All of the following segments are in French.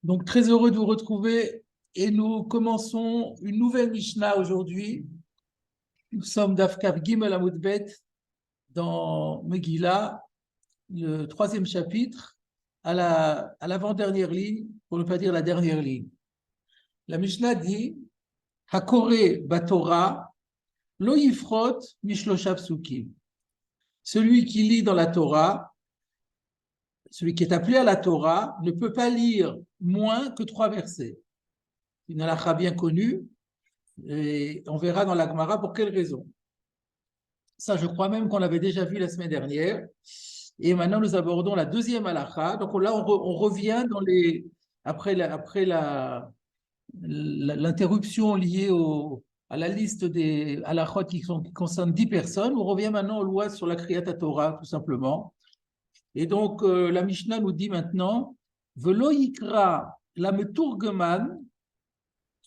Donc, très heureux de vous retrouver et nous commençons une nouvelle Mishnah aujourd'hui. Nous sommes d'Afkav Gimel Amud Bet dans Megillah, le troisième chapitre, à l'avant-dernière ligne, pour ne pas dire la dernière ligne. La Mishnah dit Hakore Batora Lo Yifrot Mishlosha Psukim. Celui qui lit dans la Torah, celui qui est appelé à la Torah, ne peut pas lire moins que 3 versets. Une halakha bien connue. Et on verra dans la Gemara pour quelle raison. Ça, je crois même qu'on l'avait déjà vu la semaine dernière. Et maintenant, nous abordons la deuxième halakha. Donc là, on revient dans après l'interruption liée à la liste des halakhot qui concernent 10 personnes. On revient maintenant aux lois sur la Kriyat Torah, tout simplement. Et donc, la Mishnah nous dit maintenant Velo yikra la meturgeman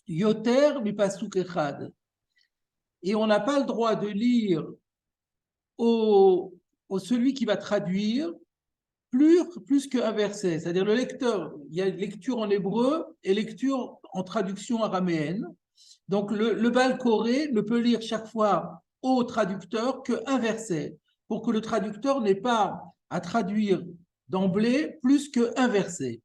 yoter mipasuk echad. Et on n'a pas le droit de lire celui qui va traduire plus qu'un verset. C'est-à-dire le lecteur, il y a lecture en hébreu et lecture en traduction araméenne. Donc le Baal Koré ne peut lire chaque fois au traducteur qu'un verset, pour que le traducteur n'ait pas à traduire d'emblée plus qu'un verset.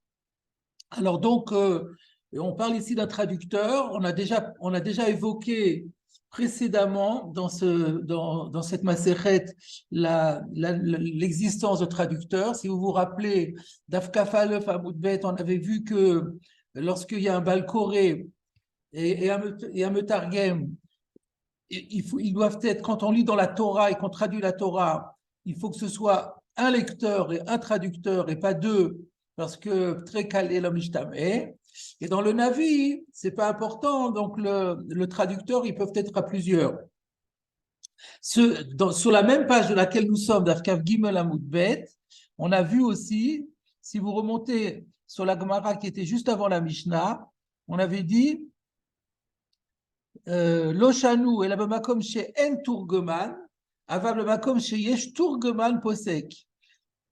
Alors donc, on parle ici d'un traducteur. On a déjà évoqué précédemment dans cette macérette l'existence de traducteurs. Si vous vous rappelez, d'Afkaf Aleph à Moudbet, on avait vu que lorsqu'il y a un Baal Koré et un Metargem, ils doivent être, quand on lit dans la Torah et qu'on traduit la Torah, il faut que ce soit un lecteur et un traducteur et pas deux, parce que très calé l'homme est. Et dans le Navi, c'est pas important, donc le traducteur, ils peuvent être à plusieurs. Sur la même page de laquelle nous sommes, d'Afkav Gimel Amud Bet, on a vu aussi, si vous remontez sur la Gemara qui était juste avant la Mishnah, on avait dit Loshanu et la Bamakom chez En Turgeman, Avav le Makom chez Yesh Turgeman Posek.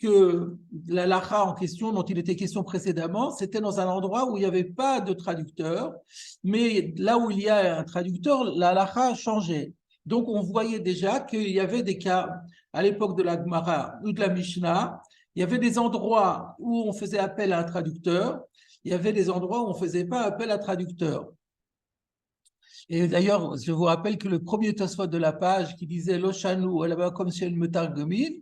Que la lacha en question, dont il était question précédemment, c'était dans un endroit où il n'y avait pas de traducteur, mais là où il y a un traducteur, la lacha a changé. Donc on voyait déjà qu'il y avait des cas, à l'époque de la Gemara ou de la Mishnah, il y avait des endroits où on faisait appel à un traducteur, il y avait des endroits où on ne faisait pas appel à traducteur. Et d'ailleurs, je vous rappelle que le premier Tosfot de la page qui disait Loshanu, là-bas comme si elle me targumine,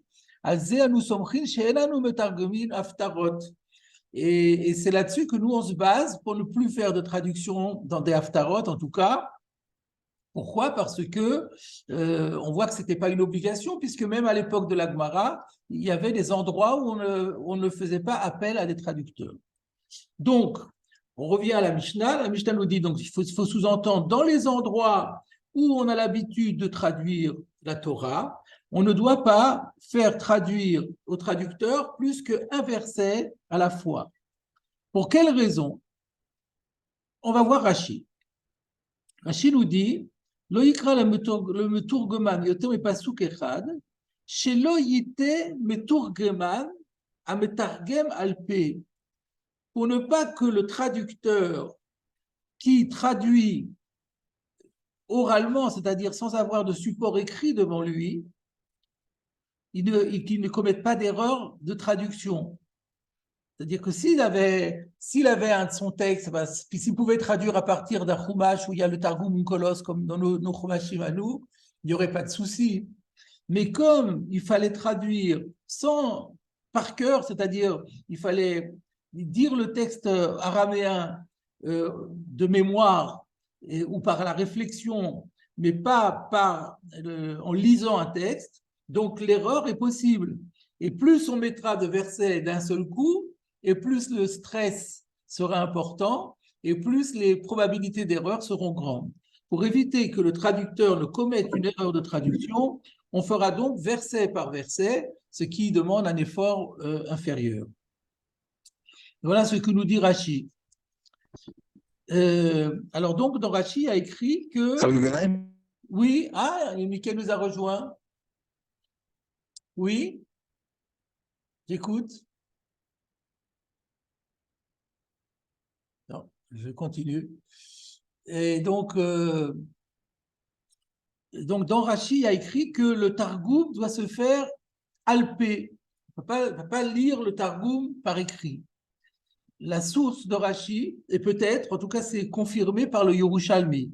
et c'est là-dessus que nous, on se base pour ne plus faire de traduction dans des haftarot, en tout cas. Pourquoi? Parce que on voit que ce n'était pas une obligation, puisque même à l'époque de la Gemara, il y avait des endroits où on ne faisait pas appel à des traducteurs. Donc, on revient à la Mishnah. La Mishnah nous dit donc il faut sous-entendre dans les endroits où on a l'habitude de traduire la Torah, on ne doit pas faire traduire au traducteur plus qu'un verset à la fois. Pour quelle raison? On va voir Rashi. Rashi nous dit Lo yikra le meturgeman yoter mipasuk echad, shelo yite meturgeman ametargem alpe. Pour ne pas que le traducteur qui traduit oralement, c'est-à-dire sans avoir de support écrit devant lui, qu'il ne commette pas d'erreur de traduction. C'est-à-dire que s'il avait un de son texte, puis s'il pouvait traduire à partir d'un chumash où il y a le Targum Onkelos, comme dans nos chumashim à nous, il n'y aurait pas de souci. Mais comme il fallait traduire par cœur, c'est-à-dire il fallait dire le texte araméen de mémoire ou par la réflexion, mais pas en lisant un texte, donc l'erreur est possible. Et plus on mettra de versets d'un seul coup, et plus le stress sera important, et plus les probabilités d'erreur seront grandes. Pour éviter que le traducteur ne commette une erreur de traduction, on fera donc verset par verset, ce qui demande un effort inférieur. Voilà ce que nous dit Rashi. Alors donc, dans Rashi, il y a écrit que... Oui, Mickey nous a rejoint. Oui, j'écoute. Je continue. Et donc dans Rashi, il y a écrit que le Targum doit se faire alpé. On ne peut pas lire le Targum par écrit. La source de Rashi, et peut-être, en tout cas c'est confirmé par le Yerushalmi.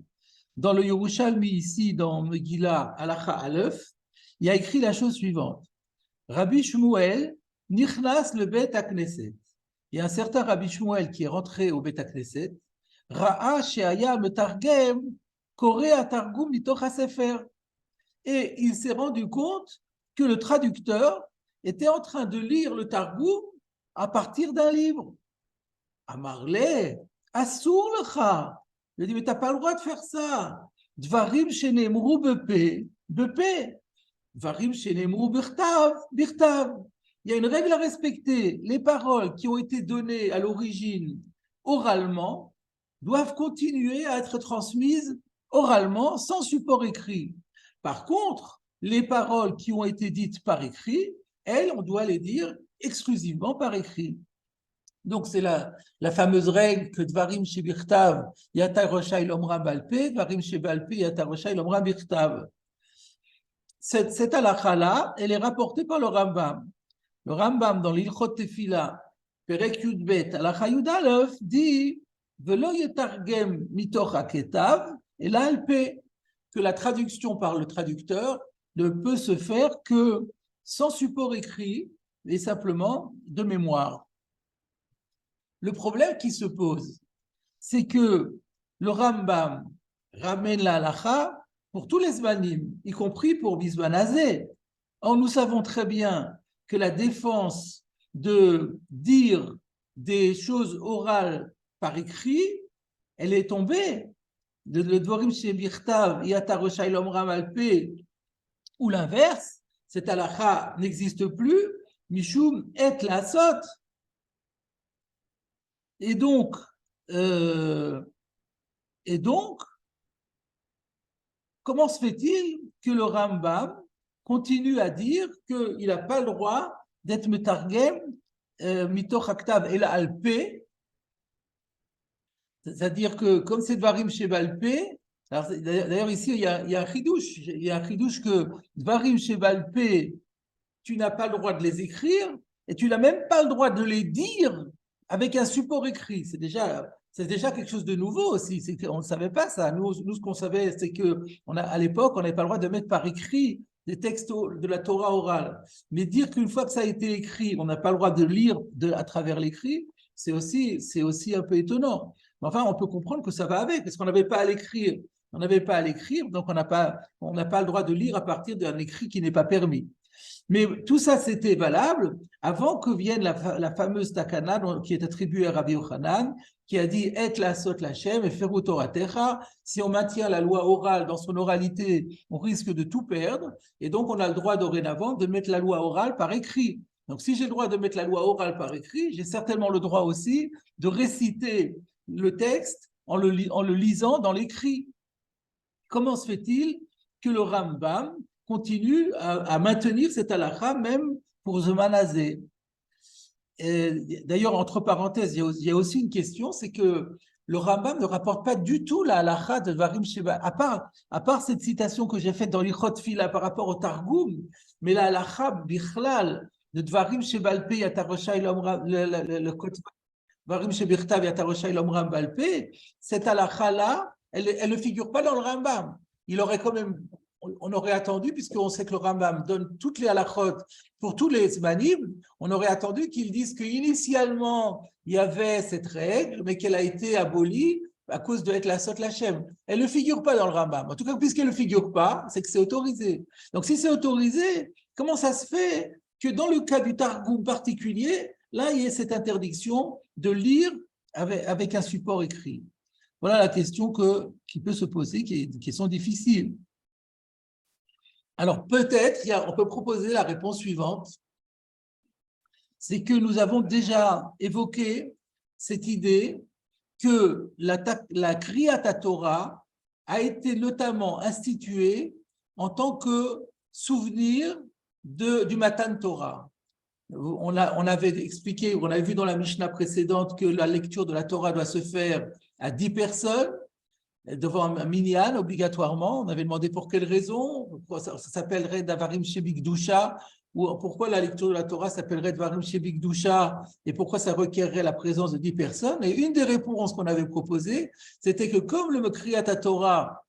Dans le Yerushalmi, ici, dans Megillah Halacha Aleph, il y a écrit la chose suivante. Rabbi Shmuel, Nichnas le Bet HaKnesset. Il y a un certain Rabbi Shmuel qui est rentré au Bet HaKnesset. Ra'a she'aya metargem korea targum mitoch hasefer. Et il s'est rendu compte que le traducteur était en train de lire le Targum à partir d'un livre. Amarle, Assour lecha. Il a dit, mais tu n'as pas le droit de faire ça. Dvarim shenemru bepe, bepe. Dvarim shenemru birtav, birtav. Il y a une règle à respecter. Les paroles qui ont été données à l'origine oralement doivent continuer à être transmises oralement sans support écrit. Par contre, les paroles qui ont été dites par écrit, elles, on doit les dire exclusivement par écrit. Donc, c'est la fameuse règle que Dvarim Shebirtav, Yata Roshai Lomra Balpe, Dvarim Shebalpe, Yata Roshai Lomra Birtav. Cette halakha-là, elle est rapportée par le Rambam. Le Rambam, dans l'Ilchot Tefila, Perek Yudbet, halakha Yudalev, dit Velo yetargem mitoch haketav, et là, elle paie que la traduction par le traducteur ne peut se faire que sans support écrit et simplement de mémoire. Le problème qui se pose, c'est que le Rambam ramène la halakha pour tous les zmanim, y compris pour Bizman Hazeh. Or, nous savons très bien que la défense de dire des choses orales par écrit, elle est tombée. Le Dvorim Shebirtav, Yata Roshai Lomra Malpe, ou l'inverse, cette halakha n'existe plus, Mishum et la sot. Et donc, comment se fait-il que le Rambam continue à dire qu'il n'a pas le droit d'être metargem mitoch haktav el alpe, c'est-à-dire que comme c'est Dvarim Shebalpe, d'ailleurs ici il y a un chidouche que Dvarim Shebalpe, tu n'as pas le droit de les écrire et tu n'as même pas le droit de les dire avec un support écrit. C'est déjà quelque chose de nouveau aussi. On ne savait pas ça. Nous, ce qu'on savait, c'est qu'à l'époque, on n'avait pas le droit de mettre par écrit des textes de la Torah orale. Mais dire qu'une fois que ça a été écrit, on n'a pas le droit de lire à travers l'écrit, c'est aussi un peu étonnant. Mais enfin, on peut comprendre que ça va avec, parce qu'on n'avait pas à l'écrire. On n'avait pas à l'écrire, donc on n'a pas le droit de lire à partir d'un écrit qui n'est pas permis. Mais tout ça, c'était valable avant que vienne la fameuse takana qui est attribuée à Rabbi Yochanan, qui a dit « Et la sot lachem et feru toratecha ». Si on maintient la loi orale dans son oralité, on risque de tout perdre. Et donc, on a le droit dorénavant de mettre la loi orale par écrit. Donc, si j'ai le droit de mettre la loi orale par écrit, j'ai certainement le droit aussi de réciter le texte en le lisant dans l'écrit. Comment se fait-il que le Rambam continue à maintenir cette halakha même pour Zman Hazeh? D'ailleurs, entre parenthèses, il y a aussi une question, c'est que le Rambam ne rapporte pas du tout la halakha de Dvarim Sheba, à part cette citation que j'ai faite dans l'Ichot Fila par rapport au Targum, mais la halakha bichlal de Dvarim Shebalpe Yata Roshai Lomra, le Dvarim Shebirtav Yata Roshai Lomra Balpe, cette halakha-là, elle ne figure pas dans le Rambam. On aurait attendu, puisqu'on sait que le Rambam donne toutes les halakhot pour tous les zmanim, on aurait attendu qu'ils disent qu'initialement, il y avait cette règle, mais qu'elle a été abolie à cause de être la sot lachem. Elle ne figure pas dans le Rambam. En tout cas, puisqu'elle ne figure pas, c'est que c'est autorisé. Donc, si c'est autorisé, comment ça se fait que dans le cas du Targum particulier, là, il y ait cette interdiction de lire avec un support écrit? Voilà la question qui peut se poser, qui est une question difficile. Alors peut-être, on peut proposer la réponse suivante, c'est que nous avons déjà évoqué cette idée que la Kriyat Torah a été notamment instituée en tant que souvenir du Matan Torah. on avait expliqué, on avait vu dans la Mishnah précédente que la lecture de la Torah doit se faire à 10 personnes, devant un minyan obligatoirement. On avait demandé pour quelle raison, pourquoi ça s'appellerait Davarim Shebikdusha, ou pourquoi la lecture de la Torah s'appellerait Davarim Shebikdusha, et pourquoi ça requerrait la présence de 10 personnes. Et une des réponses qu'on avait proposées, c'était que comme le Kriyat Torah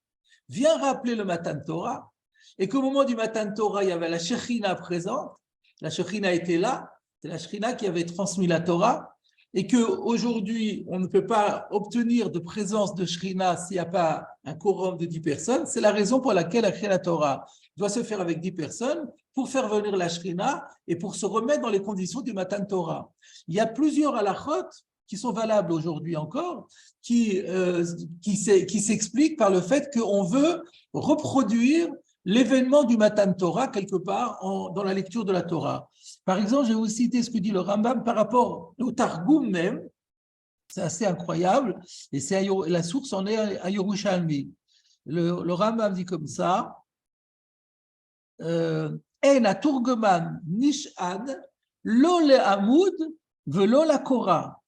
vient rappeler le Matan Torah, et qu'au moment du Matan Torah, il y avait la Shekhinah présente, la Shekhinah était là, c'est la Shekhinah qui avait transmis la Torah, et qu'aujourd'hui, on ne peut pas obtenir de présence de Shekhinah s'il n'y a pas un quorum de 10 personnes. C'est la raison pour laquelle la Kriyat Torah doit se faire avec 10 personnes pour faire venir la Shekhinah et pour se remettre dans les conditions du Matan Torah. Il y a plusieurs halachot qui sont valables aujourd'hui encore, qui s'expliquent par le fait qu'on veut reproduire l'événement du Matan Torah quelque part dans la lecture de la Torah. Par exemple, je vais vous citer ce que dit le Rambam par rapport au Targum même. C'est assez incroyable. Et la source en est à Yerushalmi. Le Rambam dit comme ça. En Turgeman nish'ad lo le'amud velo la Korah.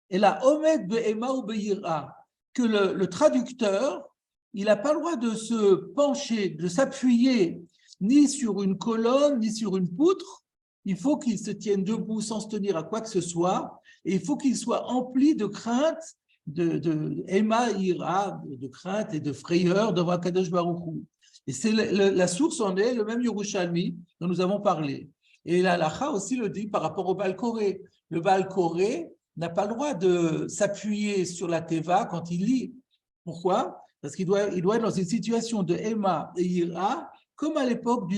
Et la omed be'ema ou be'yira. Que le traducteur, il n'a pas le droit de se pencher, de s'appuyer ni sur une colonne, ni sur une poutre. Il faut qu'il se tienne debout sans se tenir à quoi que ce soit. Et il faut qu'il soit empli de crainte, de Ema Ira, de crainte et de frayeur devant Kadosh Baruch Hu. Et c'est la source en est le même Yerushalmi dont nous avons parlé. Et la halakha aussi le dit par rapport au Baal Koré. Le Baal Koré n'a pas le droit de s'appuyer sur la Teva quand il lit. Pourquoi ? Parce qu'il doit être dans une situation de Ema et Ira, comme à l'époque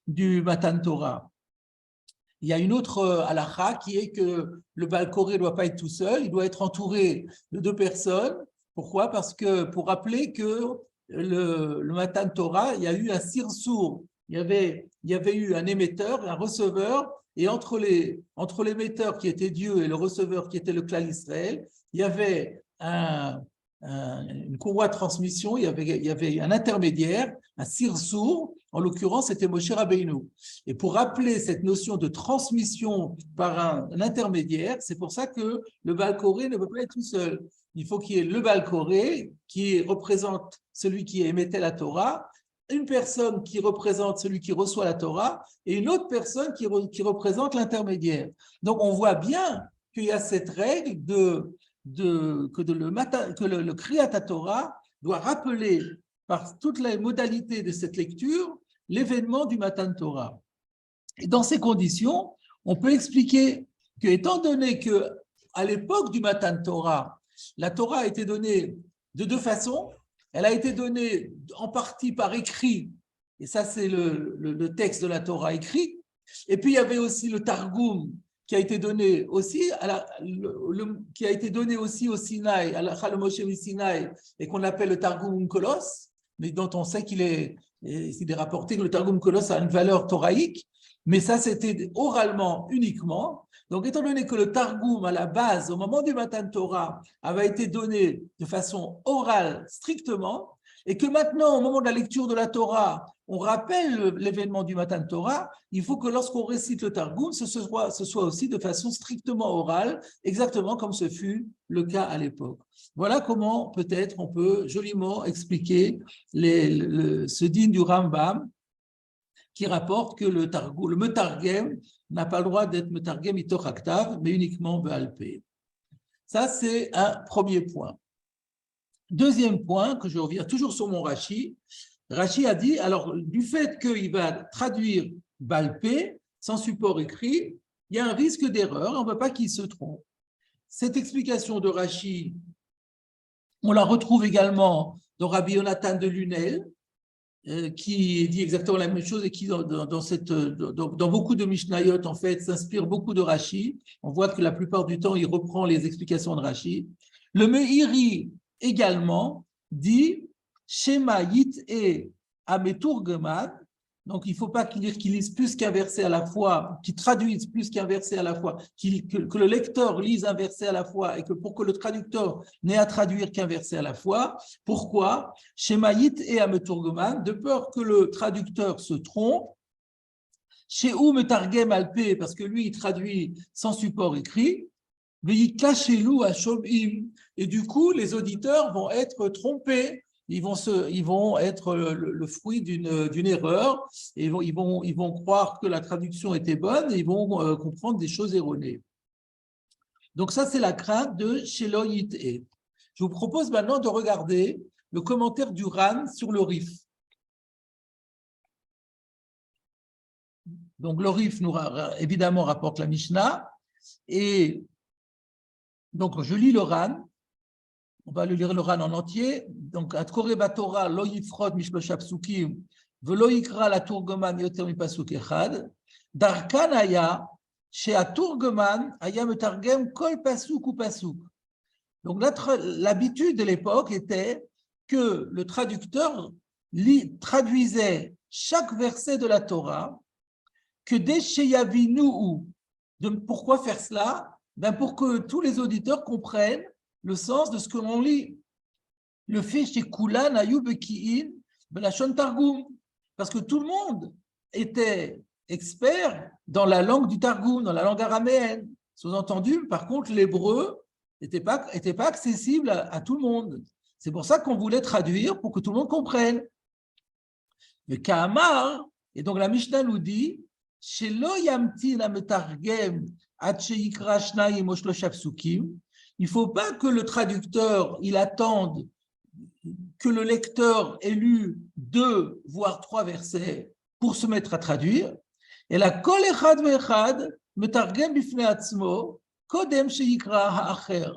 du Matan Torah. Il y a une autre halakha qui est que le Baal Koré ne doit pas être tout seul, il doit être entouré de 2 personnes. Pourquoi ? Parce que pour rappeler que le Matan Torah, il y a eu un sirsour, il y avait eu un émetteur, un receveur, et entre l'émetteur qui était Dieu et le receveur qui était le clan Israël, il y avait une courroie de transmission, il y avait un intermédiaire, un sirsour, en l'occurrence c'était Moshe Rabbeinu. Et pour rappeler cette notion de transmission par un intermédiaire, c'est pour ça que le Baal Koré ne peut pas être tout seul. Il faut qu'il y ait le Baal Koré qui représente celui qui émettait la Torah, une personne qui représente celui qui reçoit la Torah et une autre personne qui représente l'intermédiaire. Donc on voit bien qu'il y a cette règle que le Kriyat Torah doit rappeler par toutes les modalités de cette lecture l'événement du Matan Torah. Et dans ces conditions, on peut expliquer que, étant donné qu'à l'époque du Matan Torah, la Torah a été donnée de 2 façons. Elle a été donnée en partie par écrit, et ça c'est le texte de la Torah écrit, et puis il y avait aussi le Targum qui a été donné aussi, qui a été donné aussi au Sinaï, à la Moshe Sinaï, et qu'on appelle le Targum Onkelos, mais dont on sait qu'il est rapporté que le Targum Onkelos a une valeur toraïque, mais ça c'était oralement uniquement. Donc, étant donné que le Targum, à la base, au moment du Matan Torah, avait été donné de façon orale strictement, et que maintenant, au moment de la lecture de la Torah, on rappelle l'événement du Matan Torah, il faut que lorsqu'on récite le Targum, ce soit aussi de façon strictement orale, exactement comme ce fut le cas à l'époque. Voilà comment peut-être on peut joliment expliquer ce digne du Rambam, qui rapporte que le Metargem n'a pas le droit d'être Metargem Mitoch Haktav, mais uniquement Baal Peh. Ça, c'est un premier point. Deuxième point, que je reviens toujours sur mon Rashi. Rashi a dit, alors, du fait qu'il va traduire Baal Peh sans support écrit, il y a un risque d'erreur, on ne veut pas qu'il se trompe. Cette explication de Rashi, on la retrouve également dans Rabbi Yonatan de Lunel, qui dit exactement la même chose et qui, dans beaucoup de Mishnayot, en fait, s'inspire beaucoup de Rashi. On voit que la plupart du temps, il reprend les explications de Rashi. Le Meiri également dit Shema Yit'e Ameturgeman. Donc, il ne faut pas qu'il lise plus qu'un verset à la fois, qu'il traduise plus qu'un verset à la fois, que le lecteur lise un verset à la fois et que pour que le traducteur n'ait à traduire qu'un verset à la fois. Pourquoi ? Shema Yit'e Ameturgeman, de peur que le traducteur se trompe. Chez où Metargem Alpé, parce que lui, il traduit sans support écrit. Et du coup, les auditeurs vont être trompés. Ils vont être le fruit d'une erreur. Et ils vont croire que la traduction était bonne et ils vont comprendre des choses erronées. Donc ça, c'est la crainte de Shelo Yit'e. Je vous propose maintenant de regarder le commentaire du Ran sur le Rif. Donc le Rif nous évidemment rapporte la Mishnah et donc je lis le Ran. On va lire le Ran en entier. Donc Atkore Batora lo yifrod mishlosh psukim velo yikra la turgoman yoter mipasuk echad darkan haya she'aturgoman haya metargem kol pasuk ou pasuk. Donc l'habitude de l'époque était que le traducteur traduisait chaque verset de la Torah, que des Sheyavinu. Pourquoi faire cela? Pour que tous les auditeurs comprennent le sens de ce que l'on lit. Le fait chez Kulan Ayub Ki'in Belashon Targum, parce que tout le monde était expert dans la langue du Targum, dans la langue araméenne. Sous-entendu, par contre, l'hébreu n'était pas accessible à tout le monde. C'est pour ça qu'on voulait traduire pour que tout le monde comprenne. Le Ka'amar, et donc la Mishnah nous dit, il ne faut pas que le traducteur il attende que le lecteur ait lu 2 voire 3 versets pour se mettre à traduire. Et la kol echad ve'echad metargem bifnei atzmo kodem sheikra ha'acher.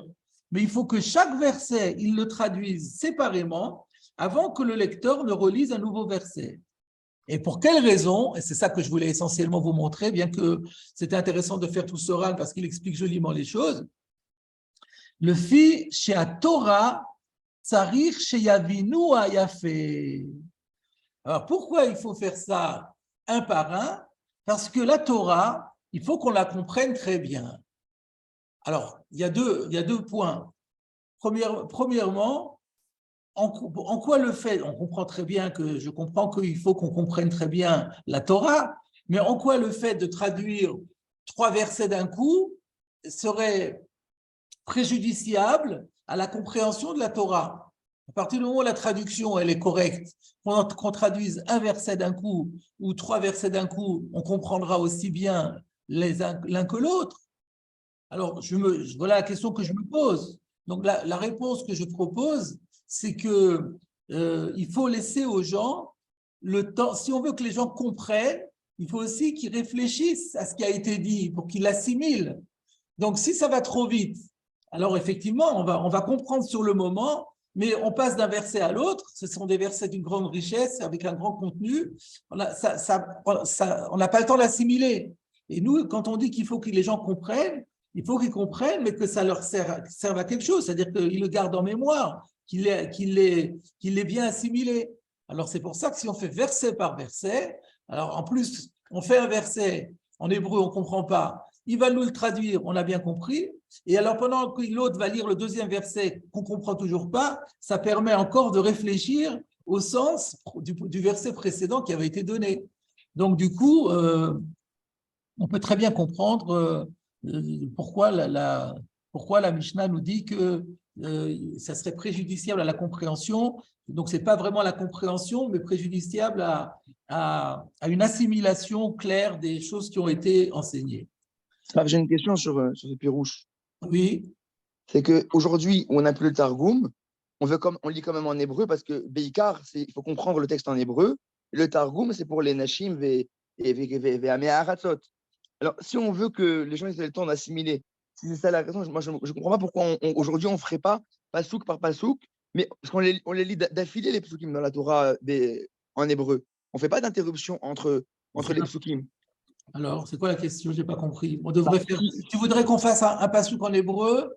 Mais il faut que chaque verset, il le traduise séparément avant que le lecteur ne relise un nouveau verset. Et pour quelle raison? Et c'est ça que je voulais essentiellement vous montrer, bien que c'était intéressant de faire tout ce Ran parce qu'il explique joliment les choses. Le fi chez la Torah, tsarich chez Yavinu ayafe. Alors pourquoi il faut faire ça un par un? Parce que la Torah, il faut qu'on la comprenne très bien. Alors, il y a deux points. Premièrement, en quoi le fait, on comprend très bien que je comprends qu'il faut qu'on comprenne très bien la Torah, mais en quoi le fait de traduire 3 versets d'un coup serait préjudiciable à la compréhension de la Torah? À partir du moment où la traduction elle est correcte, qu'on traduise un verset d'un coup ou 3 versets d'un coup, on comprendra aussi bien l'un que l'autre. Alors, voilà la question que je me pose. Donc, la réponse que je propose, c'est que il faut laisser aux gens le temps. Si on veut que les gens comprennent, il faut aussi qu'ils réfléchissent à ce qui a été dit pour qu'ils l'assimilent. Donc, si ça va trop vite, alors effectivement, on va comprendre sur le moment, mais on passe d'un verset à l'autre. Ce sont des versets d'une grande richesse, avec un grand contenu. On n'a pas le temps d'assimiler. Et nous, quand on dit qu'il faut que les gens comprennent, il faut qu'ils comprennent, mais que ça leur serve à quelque chose, c'est-à-dire qu'ils le gardent en mémoire, qu'il l'ait bien assimilé. Alors, c'est pour ça que si on fait verset par verset, alors en plus, on fait un verset en hébreu, on ne comprend pas, il va nous le traduire, on a bien compris, et alors pendant que l'autre va lire le deuxième verset qu'on ne comprend toujours pas, ça permet encore de réfléchir au sens du verset précédent qui avait été donné. Donc, du coup, on peut très bien comprendre pourquoi la Mishnah nous dit que ça serait préjudiciable à la compréhension. Donc, ce n'est pas vraiment la compréhension, mais préjudiciable à une assimilation claire des choses qui ont été enseignées. J'ai une question sur ce pirouche. Oui. C'est qu'aujourd'hui, on n'a plus le Targum, on lit quand même en hébreu parce que Beikar, il faut comprendre le texte en hébreu. Le Targum, c'est pour les Nashim et Amea Haratzot. Alors, si on veut que les gens aient le temps d'assimiler, si c'est ça la raison, moi je ne comprends pas pourquoi aujourd'hui on ne ferait pas pasouk par pasouk, mais parce qu'on les lit d'affilée les psukim dans la Torah en hébreu. On ne fait pas d'interruption entre les psukim. Alors, c'est quoi la question? Je n'ai pas compris. On devrait faire. Tu voudrais qu'on fasse un pasouk en hébreu?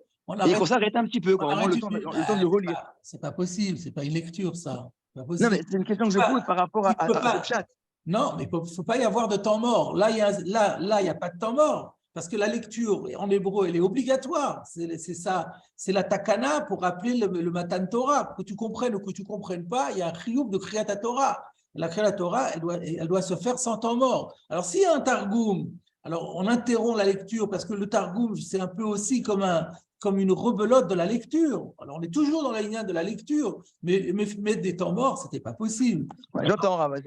Et qu'on s'arrête un petit peu, quand on a le temps de le relire. C'est pas possible, c'est pas une lecture, ça. Non, mais c'est une question que je pose par rapport à ce chat. Non, mais il ne faut pas y avoir de temps mort. Là, il n'y a pas de temps mort. Parce que la lecture en hébreu, elle est obligatoire. C'est ça, c'est la takana pour rappeler le Matan Torah. Que tu comprennes ou que tu ne comprennes pas, il y a un chiyuv de Kriyat Torah. Elle a créé la Torah, elle doit se faire sans temps mort. Alors, s'il y a un Targum, alors on interrompt la lecture parce que le Targum, c'est un peu aussi comme une rebelote de la lecture. Alors, on est toujours dans la ligne de la lecture, mais mettre des temps morts, ce n'était pas possible. Ouais, j'entends, Rav,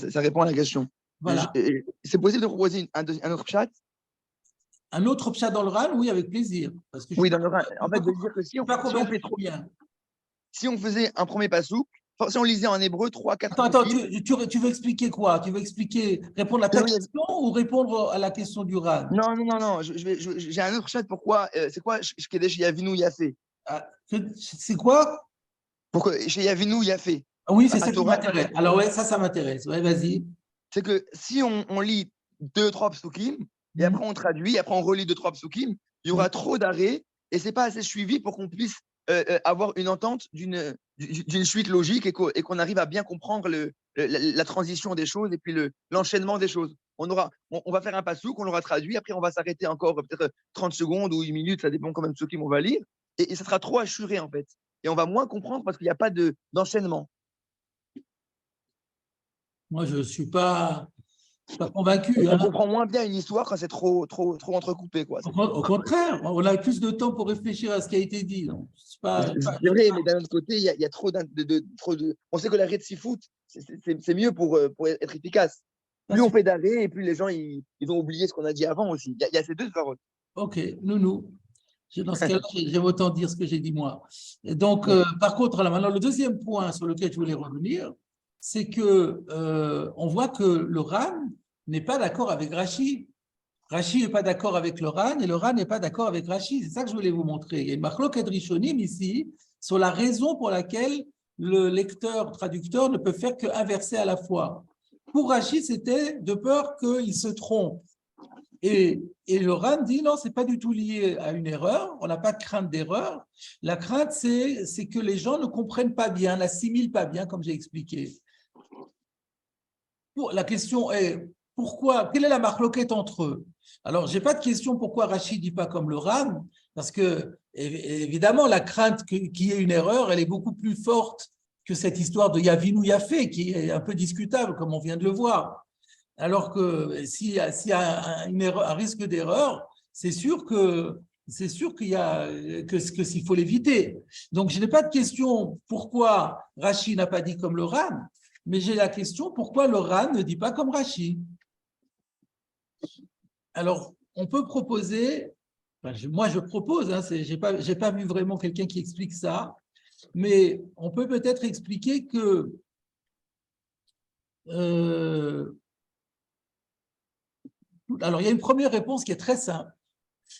ça répond à la question. Voilà. C'est possible de proposer un autre chat? Un autre pshat dans le RAN, oui, avec plaisir. Parce que je Oui, ne dans le en fait, de dire que suis pas convaincu bien. si on faisait un premier pasouk, si on lisait en hébreu 3-4 Attends, psukim, tu veux expliquer quoi? Tu veux expliquer, répondre à ta question ou répondre à la question du RAN? non, j'ai un autre chat. Pourquoi? C'est quoi Shkedesh Yavinu Yafé? Ah, c'est quoi? Pourquoi chez Yavinu Yafé? Ah oui, c'est À ça qui Torah, m'intéresse. Alors, ouais, ça m'intéresse. Ouais, vas-y. c'est que si on lit 2-3 psukim, et après on traduit, après on relit 2-3 psukim, il y aura trop d'arrêts et c'est pas assez suivi pour qu'on puisse avoir une entente d'une suite logique et qu'on arrive à bien comprendre la transition des choses et puis l'enchaînement des choses. On va faire un pasouk, on l'aura traduit, après on va s'arrêter encore peut-être 30 secondes ou une minute, ça dépend combien de psukim on va lire, et ça sera trop assuré en fait. Et on va moins comprendre parce qu'il n'y a pas d'enchaînement. Moi, je ne suis pas convaincu. On Hein. comprend moins bien une histoire quand c'est trop entrecoupé, quoi. Au contraire, on a plus de temps pour réfléchir à ce qui a été dit. C'est vrai, mais d'un autre côté, il y a trop de. On sait que l'arrêt de foot, c'est mieux pour être efficace. Plus on fait d'arrêt, et plus les gens ils ont oublié ce qu'on a dit avant aussi. Il y a ces deux paroles. Ok, nounou. Dans ce cas-là, j'aime autant dire ce que j'ai dit moi. Et donc, par contre, là, maintenant, le deuxième point sur lequel je voulais revenir, c'est que on voit que le RAN n'est pas d'accord avec Rashi. Rashi n'est pas d'accord avec le RAN et le RAN n'est pas d'accord avec Rashi. C'est ça que je voulais vous montrer. Il y a une machloket rishonim ici sur la raison pour laquelle le lecteur, traducteur ne peut faire qu'un verset à la fois. Pour Rashi, c'était de peur qu'il se trompe. Et le RAN dit non, ce n'est pas du tout lié à une erreur, on n'a pas de crainte d'erreur. La crainte, c'est que les gens ne comprennent pas bien, n'assimilent pas bien, comme j'ai expliqué. La question est, pourquoi, quelle est la marloquette entre eux? Alors, je n'ai pas de question pourquoi Rachid ne dit pas comme le RAN, parce que, évidemment, la crainte qu'il y ait une erreur, elle est beaucoup plus forte que cette histoire de Yavinu Yafé, qui est un peu discutable, comme on vient de le voir. Alors que s'il y a un risque d'erreur, c'est sûr qu'il y a que s'il faut l'éviter. Donc, je n'ai pas de question pourquoi Rachid n'a pas dit comme le RAN, mais j'ai la question pourquoi le RAN ne dit pas comme Rachid. Alors, on peut proposer, moi je propose, hein, je n'ai pas vu vraiment quelqu'un qui explique ça, mais on peut peut-être expliquer que alors, il y a une première réponse qui est très simple.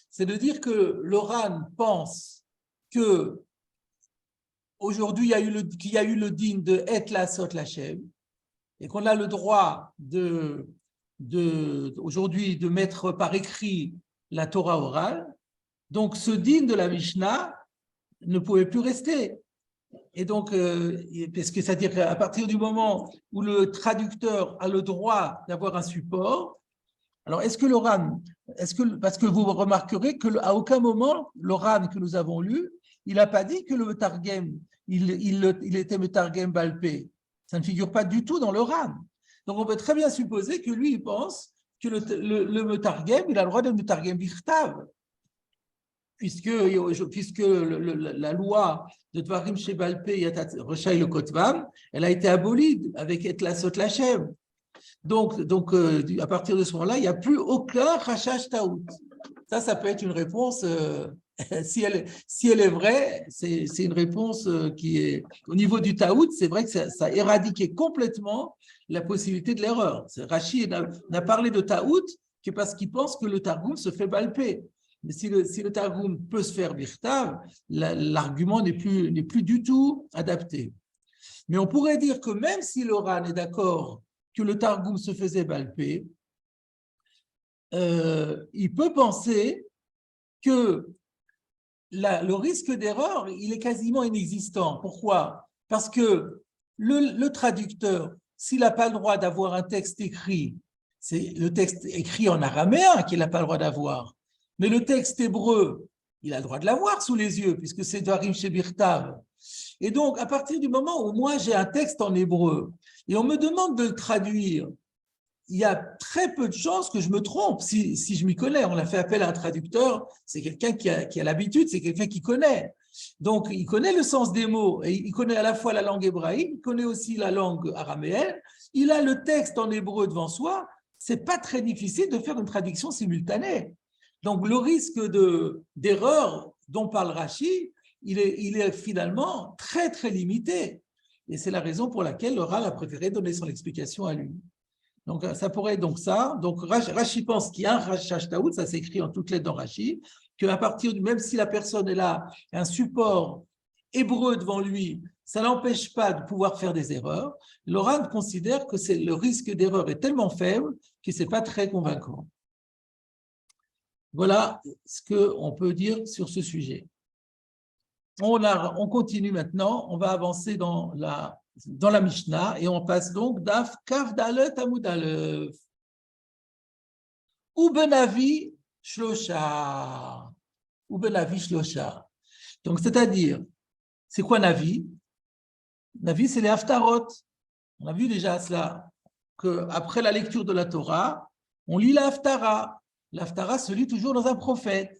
C'est de dire que le RAN pense que aujourd'hui, qu'il y a eu le din de Et la Sot Lachem et qu'on a le droit aujourd'hui de mettre par écrit la Torah orale. Donc, ce din de la Mishnah ne pouvait plus rester. Et donc, parce que c'est-à-dire qu'à partir du moment où le traducteur a le droit d'avoir un support, alors, est-ce que le RAN, parce que vous remarquerez qu'à aucun moment, le RAN que nous avons lu, il n'a pas dit que le Targem, il était le Targem Balpé. Ça ne figure pas du tout dans le RAN. Donc, on peut très bien supposer que lui, il pense que le Targem, il a le droit de le Targem Bichtav, puisque la loi de Dvarim chez Balpé, Rechaï le Kotvam, elle a été abolie avec Etlasot Lachem. Donc, à partir de ce moment-là, il n'y a plus aucun rachage taout. Ça peut être une réponse, si elle est vraie, c'est une réponse qui est, au niveau du taout, c'est vrai que ça a éradiqué complètement la possibilité de l'erreur. Rachid n'a parlé de taout que parce qu'il pense que le Targum se fait balper. Mais si le Targum peut se faire birtav, l'argument n'est plus du tout adapté. Mais on pourrait dire que même si le RAN est d'accord que le Targum se faisait balper, il peut penser que le risque d'erreur, il est quasiment inexistant. Pourquoi? Parce que le traducteur, s'il n'a pas le droit d'avoir un texte écrit, c'est le texte écrit en araméen qu'il n'a pas le droit d'avoir, mais le texte hébreu, il a le droit de l'avoir sous les yeux, puisque c'est Dvarim Shebirtav. Et donc, à partir du moment où moi j'ai un texte en hébreu et on me demande de le traduire, il y a très peu de chances que je me trompe si je m'y connais. On a fait appel à un traducteur, c'est quelqu'un qui a l'habitude, c'est quelqu'un qui connaît. Donc, il connaît le sens des mots et il connaît à la fois la langue hébraïque, il connaît aussi la langue araméenne. Il a le texte en hébreu devant soi. C'est pas très difficile de faire une traduction simultanée. Donc, le risque d'erreur dont parle Rashi, il est finalement très, très limité. Et c'est la raison pour laquelle le Rav a préféré donner son explication à lui. Donc, ça pourrait être donc ça. Donc, Rashi pense qu'il y a un Rashash Taout, ça s'écrit en toutes lettres dans Rashi, qu'à partir même si la personne est là, un support hébreu devant lui, ça n'empêche pas de pouvoir faire des erreurs. Le Rav considère que le risque d'erreur est tellement faible que ce n'est pas très convaincant. Voilà ce qu'on peut dire sur ce sujet. On continue maintenant, on va avancer dans la Mishnah et on passe donc d'Af Kaf Dalet Amud Aleph. Ubenavi Shlosha. Ubenavi Shlosha. Donc, c'est-à-dire, c'est quoi Navi? Navi, c'est les Haftarot. On a vu déjà cela, qu'après la lecture de la Torah, on lit la Haftara. L'Haftara se lit toujours dans un prophète.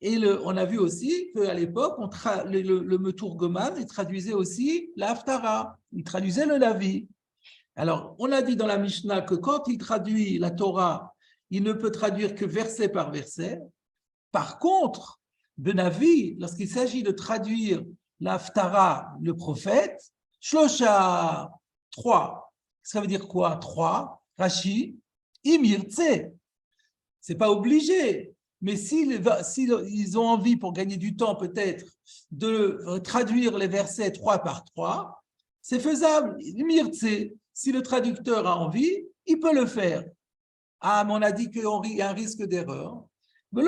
Et on a vu aussi qu'à l'époque, le Meturgoman, il traduisait aussi la Haftara, il traduisait le Navi. Alors, on a dit dans la Mishnah que quand il traduit la Torah, il ne peut traduire que verset par verset. Par contre, le Navi, lorsqu'il s'agit de traduire la Haftara, le prophète, Shlosha, 3. Ça veut dire quoi? 3. Rashi, Imirtse. C'est pas obligé. Mais s'ils ont envie, pour gagner du temps peut-être, de traduire les versets 3 par 3, c'est faisable. Si le traducteur a envie, il peut le faire. Ah, mais on a dit qu'il y a un risque d'erreur. Mais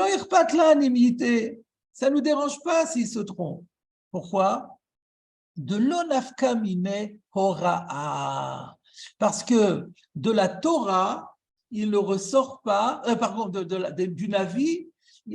ça ne nous dérange pas s'il se trompe. Pourquoi? De l'onafkamine hora'a. Parce que de la Torah, il ne ressort pas, du Navi,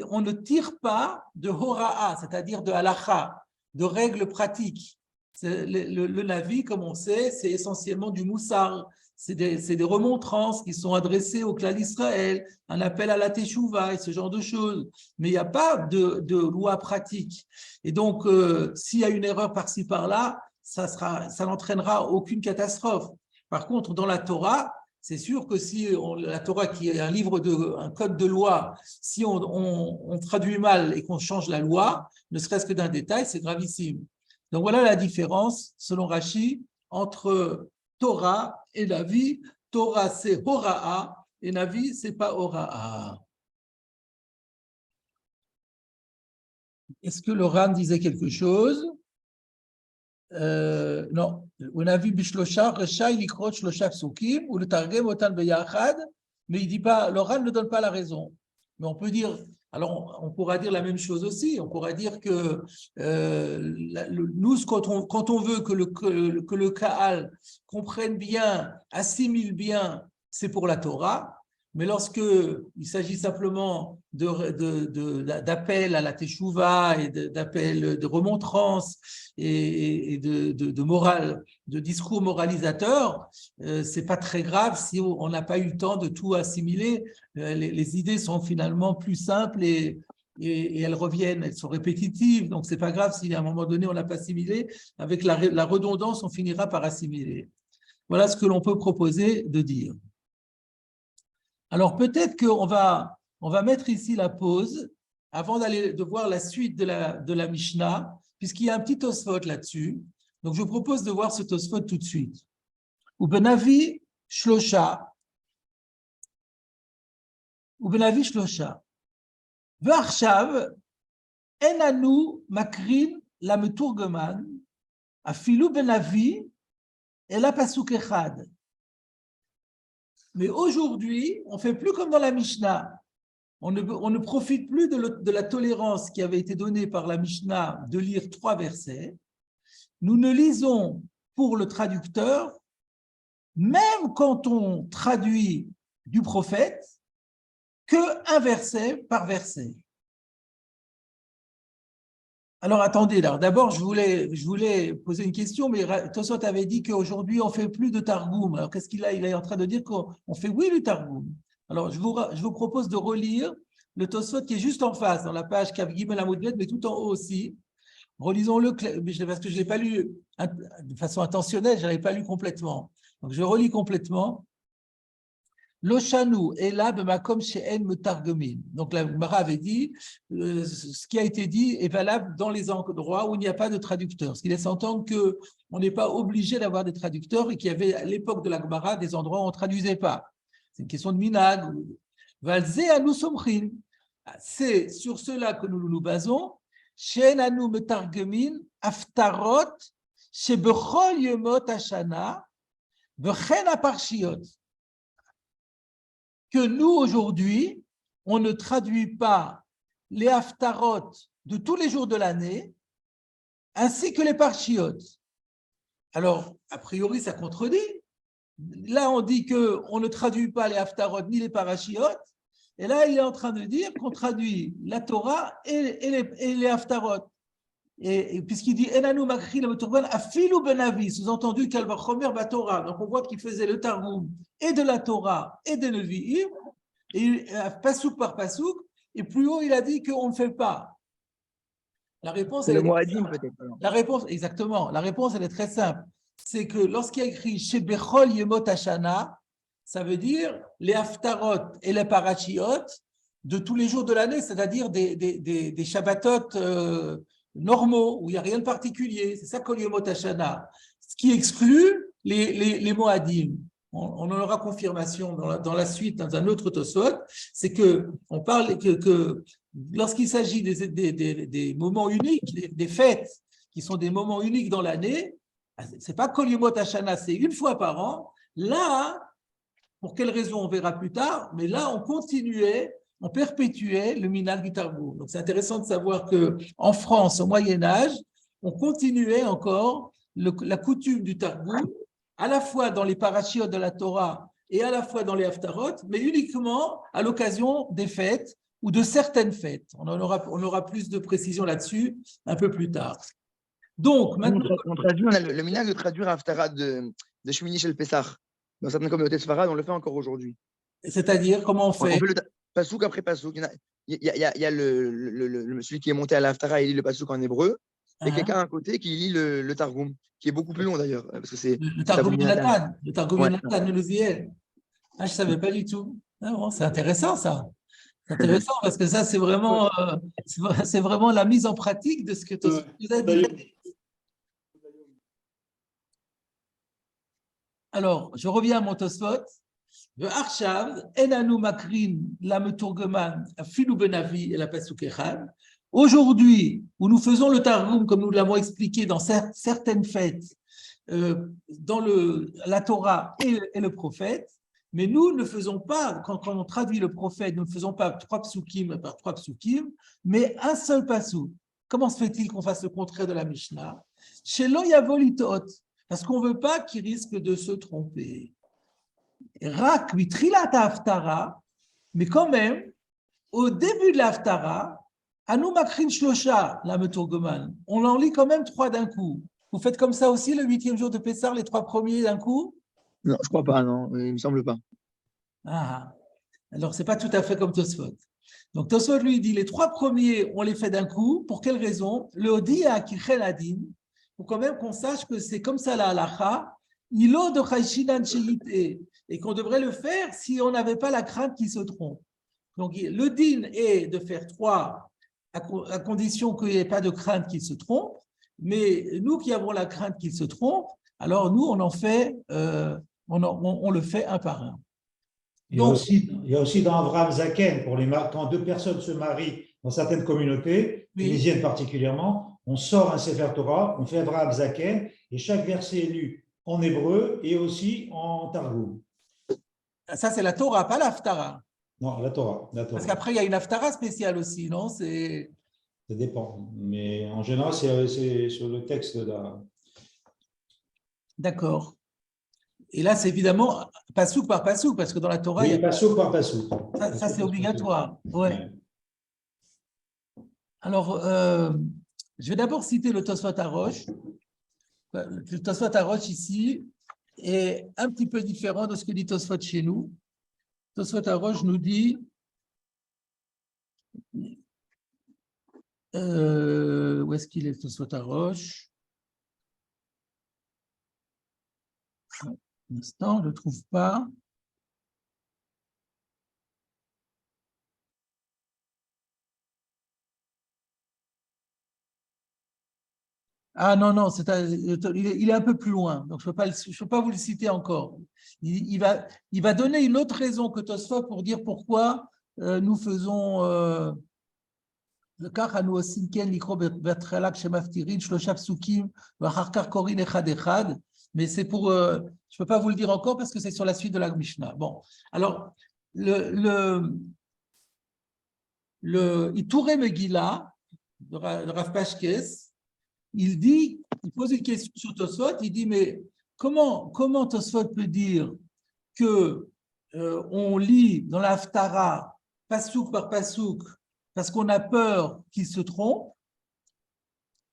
on ne tire pas de hora'a, c'est-à-dire de halacha, de règles pratiques. Le Navi, comme on sait, c'est essentiellement du moussar, c'est des remontrances qui sont adressées au clan d'Israël, un appel à la teshuva et ce genre de choses. Mais il n'y a pas de loi pratique. Et donc, s'il y a une erreur par-ci, par-là, ça n'entraînera aucune catastrophe. Par contre, dans la Torah, c'est sûr que si la Torah, qui est un code de loi, si on traduit mal et qu'on change la loi, ne serait-ce que d'un détail, c'est gravissime. Donc voilà la différence, selon Rashi, entre Torah et Navi. Torah, c'est Hora'a, et Navi, c'est pas Hora'a. Est-ce que le Ram disait quelque chose? Non. Navi bishlosha, Resha, il ikroch shlosha psukim, ou le targem otan beyachad, mais il dit pas, le Ram ne donne pas la raison. Mais on peut dire, alors on pourra dire la même chose aussi, on pourra dire que nous, quand on veut que le Kaal comprenne bien, assimile bien, c'est pour la Torah. Mais lorsqu'il s'agit simplement d'appel à la teshuva et d'appel de remontrance et de morale, de discours moralisateur, c'est pas très grave si on n'a pas eu le temps de tout assimiler. Les idées sont finalement plus simples et elles reviennent, elles sont répétitives, donc c'est pas grave si à un moment donné on n'a pas assimilé. Avec la redondance, on finira par assimiler. Voilà ce que l'on peut proposer de dire. Alors peut-être qu'on va mettre ici la pause avant de voir la suite de la Mishnah, puisqu'il y a un petit Tosfot là-dessus. Donc je vous propose de voir ce Tosfot tout de suite. Ubenavi Shlosha. Ubenavi Shlosha. Ve'achshav enanu makrin la meturgeman afilu benavi et la pasuk echad. Mais aujourd'hui, on ne fait plus comme dans la Mishnah. On ne profite plus de la tolérance qui avait été donnée par la Mishnah de lire 3 versets. Nous ne lisons pour le traducteur, même quand on traduit du prophète, que un verset par verset. Alors, attendez, là. D'abord, je voulais poser une question, mais Tosot avait dit qu'aujourd'hui, on ne fait plus de Targum. Alors, qu'est-ce qu'il a? Il est en train de dire qu'on fait, oui, le Targum. Alors, je vous propose de relire le Tosot qui est juste en face, dans la page Kav Gimel Amud Bet, mais tout en haut aussi. Relisons-le, parce que je ne l'ai pas lu de façon intentionnelle, je ne l'avais pas lu complètement. Donc, je relis complètement. L'Oshanu est là, comme chez En Metargumim. Donc, la Gemara avait dit, ce qui a été dit est valable dans les endroits où il n'y a pas de traducteur. Ce qui laisse entendre qu'on n'est pas obligé d'avoir des traducteurs et qu'il y avait à l'époque de la Gemara des endroits où on ne traduisait pas. C'est une question de minag. Valzé anu somchin. C'est sur cela que nous nous basons. Shen anu metargumin aftarot shebechol yemot hashana vechen aparshiot. Que nous, aujourd'hui, on ne traduit pas les haftarot de tous les jours de l'année, ainsi que les parshiot. Alors, a priori, ça contredit. Là, on dit qu'on ne traduit pas les haftarot ni les parashiot, et là, il est en train de dire qu'on traduit la Torah et les haftarot. Et puisqu'il dit Enanu makri la Torah afilu benavi, sous-entendu qu'elle va chomer ba Torah. Donc on voit qu'il faisait le Targum et de la Torah et des Nevi'im, et pasouk par pasouk, et plus haut il a dit qu'on ne fait pas. La réponse, C'est le Moadim peut-être. La réponse, exactement. La réponse, elle est très simple. C'est que lorsqu'il y a écrit chez Bechol Yemot Hashana, ça veut dire les haftarot et les parashiot de tous les jours de l'année, c'est-à-dire des Shabbatot normaux, où il n'y a rien de particulier. C'est ça Kol Yemot Hashana. Ce qui exclut les Moadim. On en aura confirmation dans la suite, dans un autre Tosot, c'est qu'on parle que lorsqu'il s'agit des moments uniques, des fêtes qui sont des moments uniques dans l'année, c'est pas Kol Yemot Hashana, c'est une fois par an. Là, pour quelle raison on verra plus tard, mais là on perpétuait le minhag du Targum. Donc c'est intéressant de savoir qu'en France, au Moyen-Âge, on continuait encore la coutume du Targum, à la fois dans les parashiot de la Torah et à la fois dans les haftarot, mais uniquement à l'occasion des fêtes ou de certaines fêtes. On aura plus de précision là-dessus un peu plus tard. Donc, maintenant… On a le minhag de traduire Haftara de Shmini Shel Pessah. Dans certaines communautés sfarades, on le fait encore aujourd'hui. C'est-à-dire, comment on fait? On fait le pasouk après pasouk. Il y a celui qui est monté à l'Haftara, il lit le pasouk en hébreu, et quelqu'un à côté qui lit le Targum, qui est beaucoup plus long d'ailleurs, parce que c'est le Targum Yonatan, le Targum Yonatan, le Luziel. Ah, je ne savais pas du tout. Ah, bon, c'est intéressant ça. C'est intéressant parce que ça, c'est vraiment la mise en pratique de ce que tu nous as dit. Alors, je reviens à mon Tosfot. Aujourd'hui, où nous faisons le Targum, comme nous l'avons expliqué dans certaines fêtes, dans la Torah et le prophète, mais nous ne faisons pas, quand on traduit le prophète, nous ne faisons pas 3 psukim par 3 psukim, mais un seul pasouk. Comment se fait-il qu'on fasse le contraire de la Mishnah? Chez l'Oyavolitot, parce qu'on ne veut pas qu'il risque de se tromper. Rak mitrilat haftara, mais quand même, au début de l'haftara, anu makrin shlosha, la meturgoman, on en lit quand même 3 d'un coup. Vous faites comme ça aussi le 8e jour de Pessah, les 3 premiers d'un coup? Non, je ne crois pas, non, il ne me semble pas. Ah, alors c'est pas tout à fait comme Tosfot. Donc Tosfot lui dit les 3 premiers, on les fait d'un coup. Pour quelle raison? Le Odi à Kichel Adin, pour quand même qu'on sache que c'est comme ça la halacha, ilo de chayshinan sheyite, et qu'on devrait le faire si on n'avait pas la crainte qu'il se trompe. Donc le din est de faire 3 à condition qu'il n'y ait pas de crainte qu'il se trompe, mais nous qui avons la crainte qu'il se trompe, alors nous on en fait, on le fait un par un. Donc, il y a aussi dans Avraham Zaken, quand 2 personnes se marient dans certaines communautés, tunisiennes particulièrement, on sort un Sefer Torah, on fait Avraham Zaken, et chaque verset est lu en hébreu et aussi en Targum. Ça, c'est la Torah, pas l'Haftara. Non, la Torah. Parce qu'après, il y a une Haftara spéciale aussi, non? Ça dépend. Mais en général, c'est sur le texte de la… D'accord. Et là, c'est évidemment pasouk par pasouk, parce que dans la Torah… Oui, il y a pasouk par pasouk. Ça c'est obligatoire. Ouais. Alors, Je vais d'abord citer le Tosfot Arosh. Le Tosfot Arosh ici est un petit peu différent de ce que dit Tosfot chez nous. Tosfot Arosh nous dit où est-ce qu'il est, Tosfot Arosh? Un instant, je ne le trouve pas. Ah non, non, il est un peu plus loin, donc je ne peux pas vous le citer encore. Il va donner une autre raison que Tosfot pour dire pourquoi nous faisons le כך אנו עושים כן לקרוא בהתחלה כשמפטירין שלושה פסוקים ואחר כך קוראים אחד אחד, mais c'est pour, je ne peux pas vous le dire encore parce que c'est sur la suite de la Mishnah. Bon, alors, le Ituré Megillah, de Rav Pashkes, il pose une question sur Tosfot, il dit, mais comment Tosfot peut dire que on lit dans la Haftara, pasouk par pasouk, parce qu'on a peur qu'il se trompe,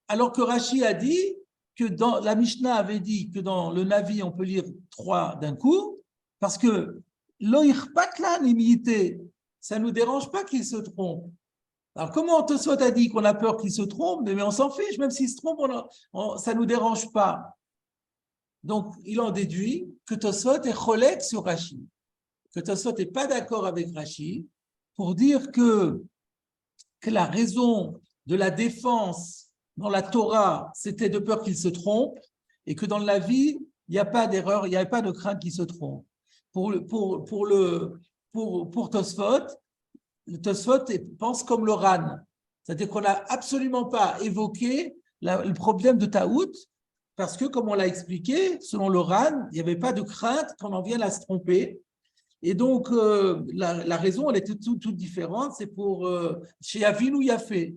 alors que Rashi a dit que dans la Mishnah avait dit que dans le Navi, on peut lire 3 d'un coup, parce que lo ichpat la nimité, ça ne nous dérange pas qu'il se trompe. Alors, comment Tosfot a dit qu'on a peur qu'il se trompe, mais on s'en fiche, même s'il se trompe, ça ne nous dérange pas. Donc, il en déduit que Tosfot est cholek sur Rashi, que Tosfot n'est pas d'accord avec Rashi pour dire que la raison de la défense dans la Torah, c'était de peur qu'il se trompe, et que dans la vie, il n'y a pas d'erreur, il n'y a pas de crainte qu'il se trompe. Pour Tosfot, le Tosfot pense comme le Ran, c'est-à-dire qu'on n'a absolument pas évoqué le problème de Taout, parce que, comme on l'a expliqué, selon le Ran, il n'y avait pas de crainte qu'on en vienne à se tromper. Et donc, la raison, elle était toute différente, c'est pour chez Avinu Yafé.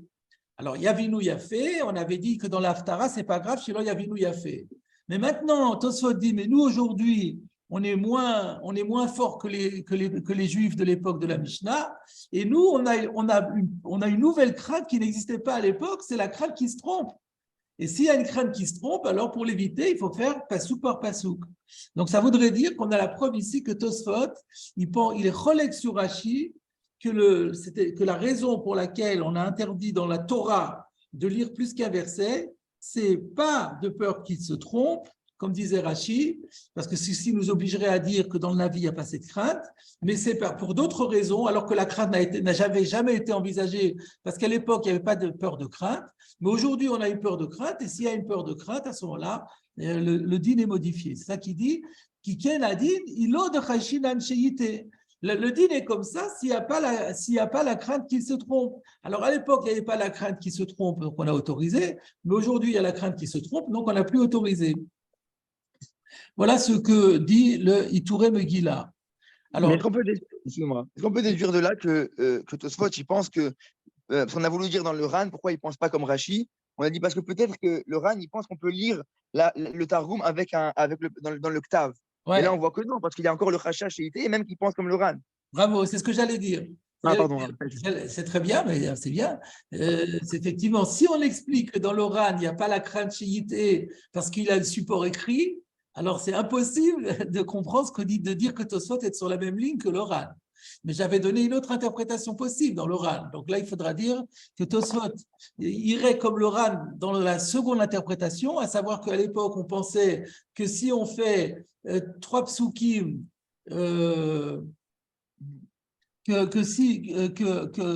Alors, Yavinu Yafé, on avait dit que dans l'Haftara, ce n'est pas grave, chez Yavinu Yafé. Mais maintenant, Tosfot dit, mais nous, aujourd'hui, on est moins forts que les Juifs de l'époque de la Mishnah, et nous, on a une nouvelle crainte qui n'existait pas à l'époque, c'est la crainte qui se trompe. Et s'il y a une crainte qui se trompe, alors pour l'éviter, il faut faire pasouk par pasouk. Donc, ça voudrait dire qu'on a la preuve ici que Tosfot, il est cholek sur Rashi, que la raison pour laquelle on a interdit dans la Torah de lire plus qu'un verset, c'est pas de peur qu'il se trompe, comme disait Rashi, parce que ceci nous obligerait à dire que dans le Navi, il n'y a pas cette crainte, mais c'est pour d'autres raisons, alors que la crainte n'a jamais été envisagée, parce qu'à l'époque, il n'y avait pas de peur de crainte, mais aujourd'hui, on a une peur de crainte, et s'il y a une peur de crainte, à ce moment-là, le din est modifié. C'est ça qu'il dit, Kiken a dit, ilo de chashinan sheyite. Le din est comme ça s'il n'y a pas la crainte qu'il se trompe. Alors, à l'époque, il n'y avait pas la crainte qu'il se trompe, donc on a autorisé, mais aujourd'hui, il y a la crainte qu'il se trompe, donc on n'a plus autorisé. Voilà ce que dit le Ituré Megillah. Alors, est-ce qu'on peut déduire de là que Tosfot, il pense que, parce qu'on a voulu dire dans le Ran, pourquoi il ne pense pas comme Rashi? On a dit parce que peut-être que le Ran, il pense qu'on peut lire le Targum dans le Ktav. Ouais. Et là, on voit que non, parce qu'il y a encore le Chachash chez et même qu'il pense comme le Ran. Bravo, c'est ce que j'allais dire. Ah, pardon. C'est très bien, mais c'est bien. C'est effectivement, si on explique que dans le Ran, il n'y a pas la crainte chiite parce qu'il a le support écrit, alors c'est impossible de comprendre ce que dit, de dire que Tosfot est sur la même ligne que le Ran. Mais j'avais donné une autre interprétation possible dans le Ran. Donc là, il faudra dire que Tosfot irait comme le Ran dans la seconde interprétation, à savoir qu'à l'époque, on pensait que si on fait 3 psukim,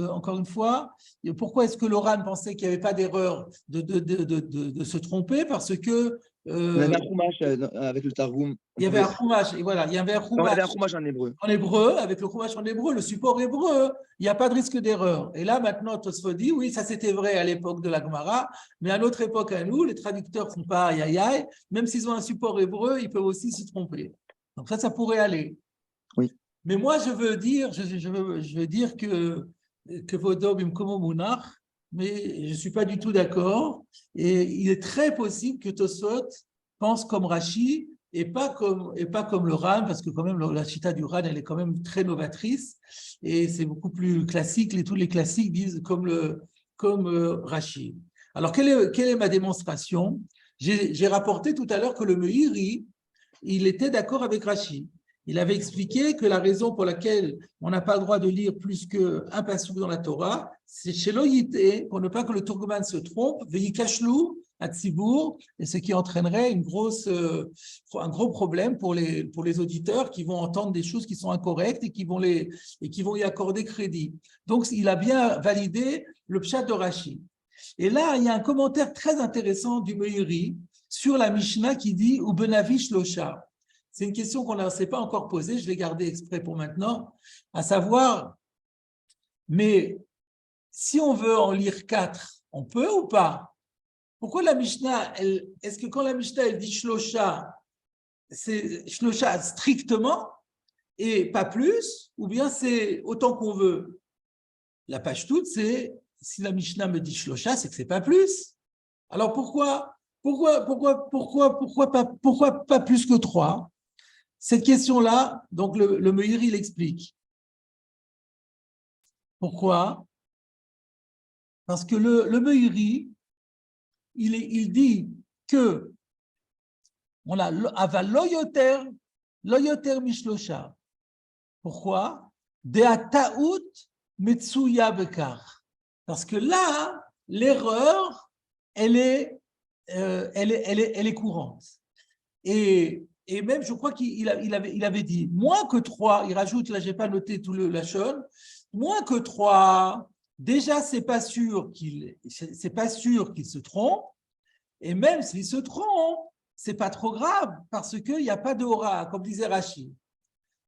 encore une fois, pourquoi est-ce que le Ran pensait qu'il n'y avait pas d'erreur de se tromper? Parce que il y avait un chumash avec le Targum. Il y avait un chumash, et voilà, il y avait un chumash en hébreu. En hébreu, avec le chumash en hébreu, le support hébreu, il n'y a pas de risque d'erreur. Et là, maintenant, Tosfot dit, oui, ça c'était vrai à l'époque de la Gemara, mais à notre époque, à nous, les traducteurs ne sont pas aïe, même s'ils ont un support hébreu, ils peuvent aussi se tromper. Donc ça pourrait aller. Oui. Mais moi, je veux dire que Vodom Imkomo Munach, mais je ne suis pas du tout d'accord. Et il est très possible que Tosfot pense comme Rashi et pas comme le Ran, parce que quand même la chita du Ran, elle est quand même très novatrice et c'est beaucoup plus classique. Tous les classiques disent comme Rashi. Alors, quelle est ma démonstration? J'ai rapporté tout à l'heure que le Meiri, il était d'accord avec Rashi. Il avait expliqué que la raison pour laquelle on n'a pas le droit de lire plus qu'un passouk dans la Torah, c'est chez l'Oyité, pour ne pas que le Turgoman se trompe, Veikashlou, à Tzibour, et ce qui entraînerait un gros problème pour les auditeurs qui vont entendre des choses qui sont incorrectes et qui vont y accorder crédit. Donc, il a bien validé le pshat de Rashi. Et là, il y a un commentaire très intéressant du Meiri sur la Mishnah qui dit « Ubenavi shlosha ». C'est une question qu'on ne s'est pas encore posée, je l'ai gardée exprès pour maintenant, à savoir, mais si on veut en lire 4, on peut ou pas? Pourquoi la Mishnah, est-ce que quand la Mishnah elle dit shlosha, c'est shlosha strictement et pas plus, ou bien c'est autant qu'on veut? La page toute, c'est si la Mishnah me dit shlosha, c'est que c'est pas plus. Alors pourquoi pas plus que 3? Cette question-là, donc le Meiri l'explique. Pourquoi? Parce que le Meiri, il dit que on a aval loyoter mishlosha. Pourquoi? Dea ta'ut metsuya bekar. Parce que là, l'erreur, elle est courante. Et même, je crois qu'il avait dit moins que 3, il rajoute, là, je n'ai pas noté tout le lachon, moins que 3, déjà, c'est pas sûr qu'il se trompe, et même s'il se trompe, c'est pas trop grave, parce qu'il n'y a pas de aura, comme disait Rashi.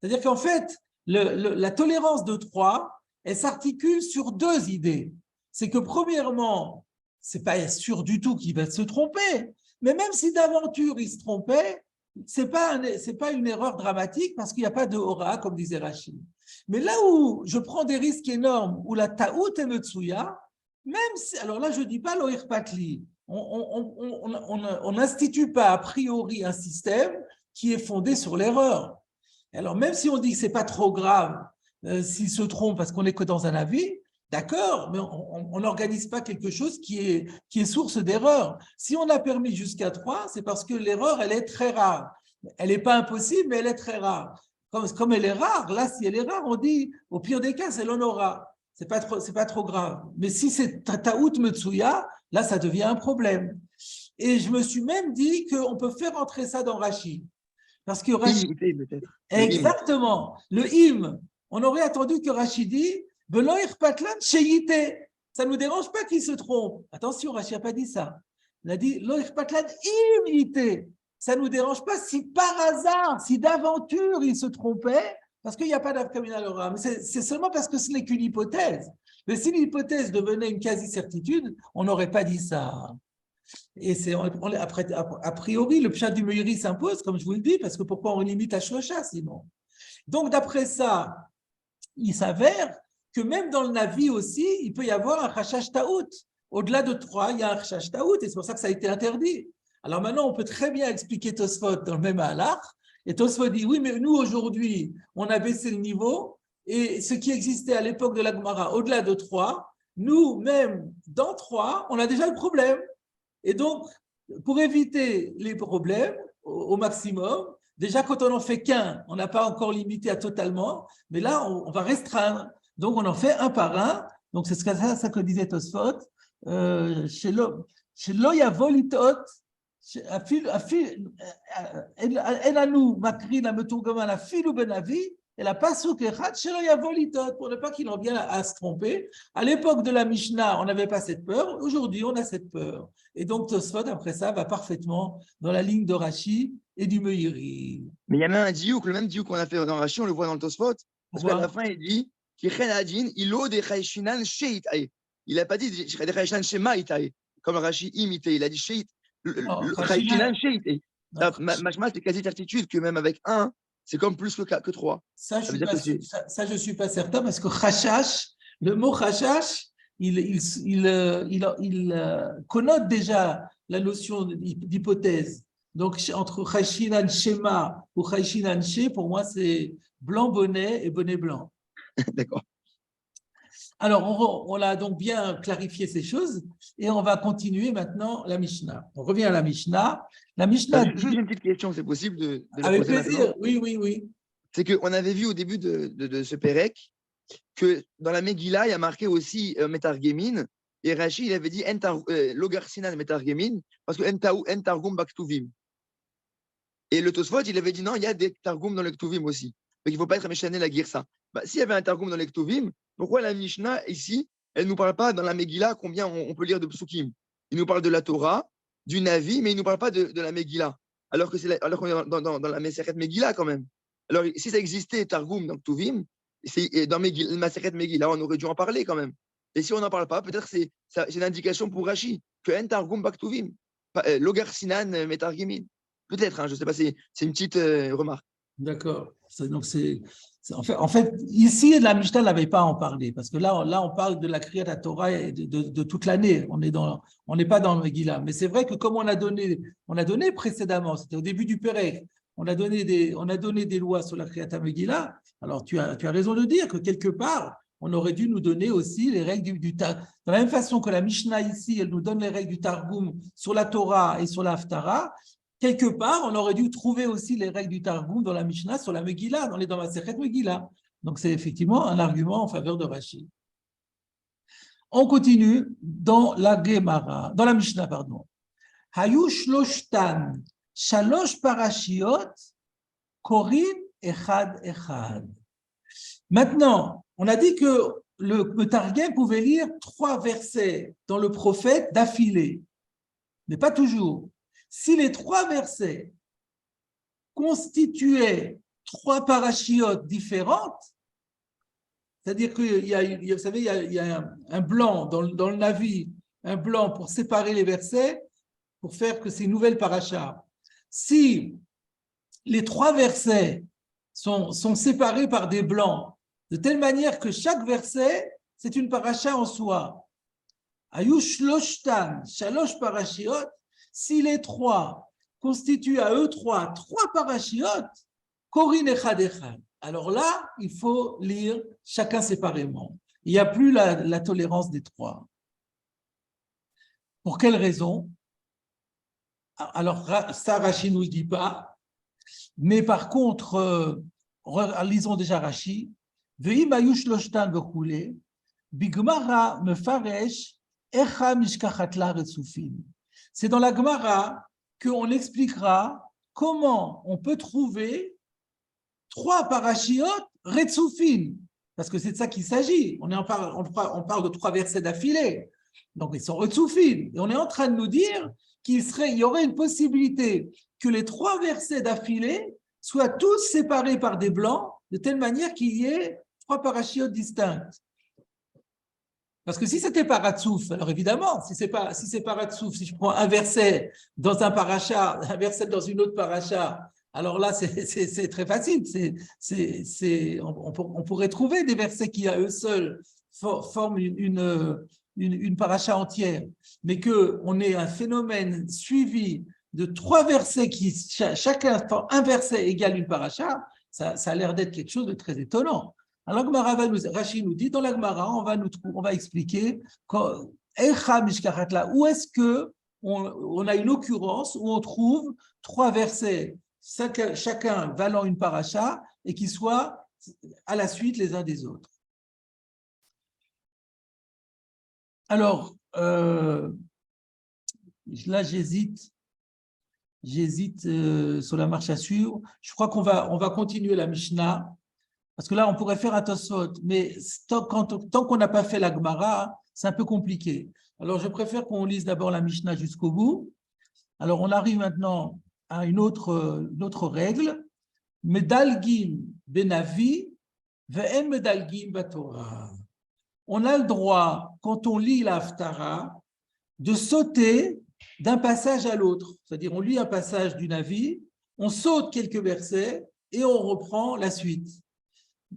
C'est-à-dire qu'en fait, la tolérance de 3, elle s'articule sur 2 idées. C'est que premièrement, c'est pas sûr du tout qu'il va se tromper, mais même si d'aventure il se trompait, c'est pas une erreur dramatique parce qu'il n'y a pas de aura, comme disait Rachid. Mais là où je prends des risques énormes, où la ta'out et metsuya, même si, alors là je dis pas l'oir patli, on n'institue pas a priori un système qui est fondé sur l'erreur. Alors même si on dit que c'est pas trop grave s'il se trompe parce qu'on n'est que dans un avis, d'accord, mais on n'organise pas quelque chose qui est source d'erreur. Si on a permis jusqu'à 3, c'est parce que l'erreur, elle est très rare. Elle n'est pas impossible, mais elle est très rare. Comme elle est rare, là, si elle est rare, on dit, au pire des cas, c'est l'honora. C'est pas trop grave. Mais si c'est ta'out metsuya, là, ça devient un problème. Et je me suis même dit qu'on peut faire entrer ça dans Rashi. Parce que Rashi… Exactement. Le him. On aurait attendu que Rashi dit ça ne nous dérange pas qu'il se trompe. Attention, Rashi n'a pas dit ça. Il a dit imité. Ça ne nous dérange pas si par hasard, si d'aventure il se trompait, parce qu'il n'y a pas d'afkaminal aura. Mais c'est seulement parce que ce n'est qu'une hypothèse. Mais si l'hypothèse devenait une quasi-certitude, on n'aurait pas dit ça. Et a priori, le pshat du Meiri s'impose, comme je vous le dis, parce que pourquoi on limite à Shlosha sinon? Donc, d'après ça, il s'avère que même dans le Navi aussi, il peut y avoir un Chachash Taout. Au-delà de 3, il y a un Chachash Taout, et c'est pour ça que ça a été interdit. Alors maintenant, on peut très bien expliquer Tosfot dans le même halach, et Tosfot dit, oui, mais nous, aujourd'hui, on a baissé le niveau, et ce qui existait à l'époque de la Gemara, au-delà de 3, nous, même dans 3, on a déjà le problème. Et donc, pour éviter les problèmes au maximum, déjà quand on n'en fait qu'un, on n'a pas encore limité à totalement, mais là, on va restreindre. Donc, on en fait un par un. Donc, c'est ça que disait Tosfot. Chez Loya Volitot, Enanu Makri la Meturgama la Filu Benavi, et la Pasuk Echat chez Loya Volitot, pour ne pas qu'il en vienne à se tromper. À l'époque de la Mishnah, on n'avait pas cette peur. Aujourd'hui, on a cette peur. Et donc, Tosfot, après ça, va parfaitement dans la ligne de Rashi et du Meiri. Mais il y a même un diouk, le même diouk qu'on a fait dans Rashi, on le voit dans le Tosfot, parce qu'à la fin, il dit il n'a pas dit comme Rashi imité, il a dit Sheit. Machma, c'est quasi certitude que même avec 1, c'est comme plus que 3. Ça, je ne suis pas certain parce que Chachash, le mot Chachash, il connote déjà la notion d'hypothèse. Donc, entre Chashinan Shema ou Chashinan She, pour moi, c'est blanc bonnet et bonnet blanc. D'accord. Alors, on a donc bien clarifié ces choses et on va continuer maintenant la Mishnah. On revient à la Mishnah. La Mishnah Juste dit, une petite question, c'est possible de la avec poser maintenant? plaisir, oui, oui, oui. C'est qu'on avait vu au début de ce Pérec que dans la Megillah, il y a marqué aussi Metargemin, et Rashi, il avait dit Logar Sinan Metargemin, parce que En Targum Baktuvim. Et le Tosfot, il avait dit non, il y a des Targum dans le Ktuvim aussi. Donc il ne faut pas être méchané la Girsa. Bah, s'il y avait un Targum dans les Ktuvim, pourquoi la Mishnah, ici, elle ne nous parle pas dans la Megillah combien on peut lire de Psukim? Il nous parle de la Torah, du Navi, mais il ne nous parle pas de la Megillah. Alors qu'on est dans la Meseret Megillah quand même. Alors si ça existait Targum dans Ktuvim, dans la Meseret Megillah, on aurait dû en parler quand même. Et si on n'en parle pas, peut-être c'est une indication pour Rashi que En Targum Baktuvim, Logar Sinan Metargemin. Peut-être, hein, je ne sais pas, c'est une petite remarque. D'accord. Donc, en fait, ici, la Mishnah n'avait pas à en parler, parce que là, on parle de la Kriyat Torah de toute l'année. On n'est pas dans le Megillah. Mais c'est vrai que comme on a donné précédemment, c'était au début du Pérec, on a donné des lois sur la Kriyat Megillah. Alors, tu as raison de dire que quelque part, on aurait dû nous donner aussi les règles du Targum. De la même façon que la Mishnah ici, elle nous donne les règles du Targum sur la Torah et sur la Haftara. Quelque part, on aurait dû trouver aussi les règles du Targum dans la Mishnah sur la Megillah, dans la Masechet Megillah. Donc, c'est effectivement un argument en faveur de Rashi. On continue dans la Gemara, dans la Mishnah, pardon. Hayu shloshtan shalosh parashiot korin echad echad. Maintenant, on a dit que le Targum pouvait lire 3 versets dans le prophète d'affilée, mais pas toujours. Si les 3 versets constituaient 3 parachiotes différentes, c'est-à-dire qu'il y a, vous savez, il y a un blanc dans le Navi, un blanc pour séparer les versets, pour faire que c'est une nouvelle paracha. Si les 3 versets sont séparés par des blancs, de telle manière que chaque verset, c'est une paracha en soi. Ayush loshtan, shalosh parashiot. Si les 3 constituent à eux 3 parachiotes, korin echad echad. Alors là, il faut lire chacun séparément. Il n'y a plus la tolérance des 3. Pour quelle raison? Alors, ça, Rashi ne nous le dit pas. Mais par contre, lisons déjà Rashi. Ve'im ayush loshtan v'chule, bigmara mefaresh echa mishkachatla retsufim. C'est dans la Gemara qu'on expliquera comment on peut trouver 3 parachiotes retsufim, parce que c'est de ça qu'il s'agit. On parle de 3 versets d'affilée, donc ils sont retsufim. Et on est en train de nous dire qu'il y aurait une possibilité que les 3 versets d'affilée soient tous séparés par des blancs, de telle manière qu'il y ait 3 parachiotes distincts. Parce que si c'était paratsouf, alors évidemment, si c'est paratsouf, si je prends un verset dans un paracha, un verset dans une autre paracha, alors là, c'est très facile. On pourrait trouver des versets qui, à eux seuls, forment une paracha entière, mais qu'on ait un phénomène suivi de 3 versets qui, chacun, un verset égale une paracha, ça a l'air d'être quelque chose de très étonnant. Alors, Rashi nous dit, dans la Gemara, on va expliquer où est-ce qu'on a une occurrence où on trouve 3 versets, chacun valant une paracha, et qui soient à la suite les uns des autres. Alors, là, j'hésite sur la marche à suivre. Je crois qu'on va continuer la Mishnah. Parce que là, on pourrait faire un Tosfot, mais tant qu'on n'a pas fait la Gemara, c'est un peu compliqué. Alors, je préfère qu'on lise d'abord la Mishnah jusqu'au bout. Alors, on arrive maintenant à une autre règle. Medalgim benavi ve'en medalgim batorah. On a le droit, quand on lit la Haftara, de sauter d'un passage à l'autre. C'est-à-dire, on lit un passage du Navi, on saute quelques versets et on reprend la suite.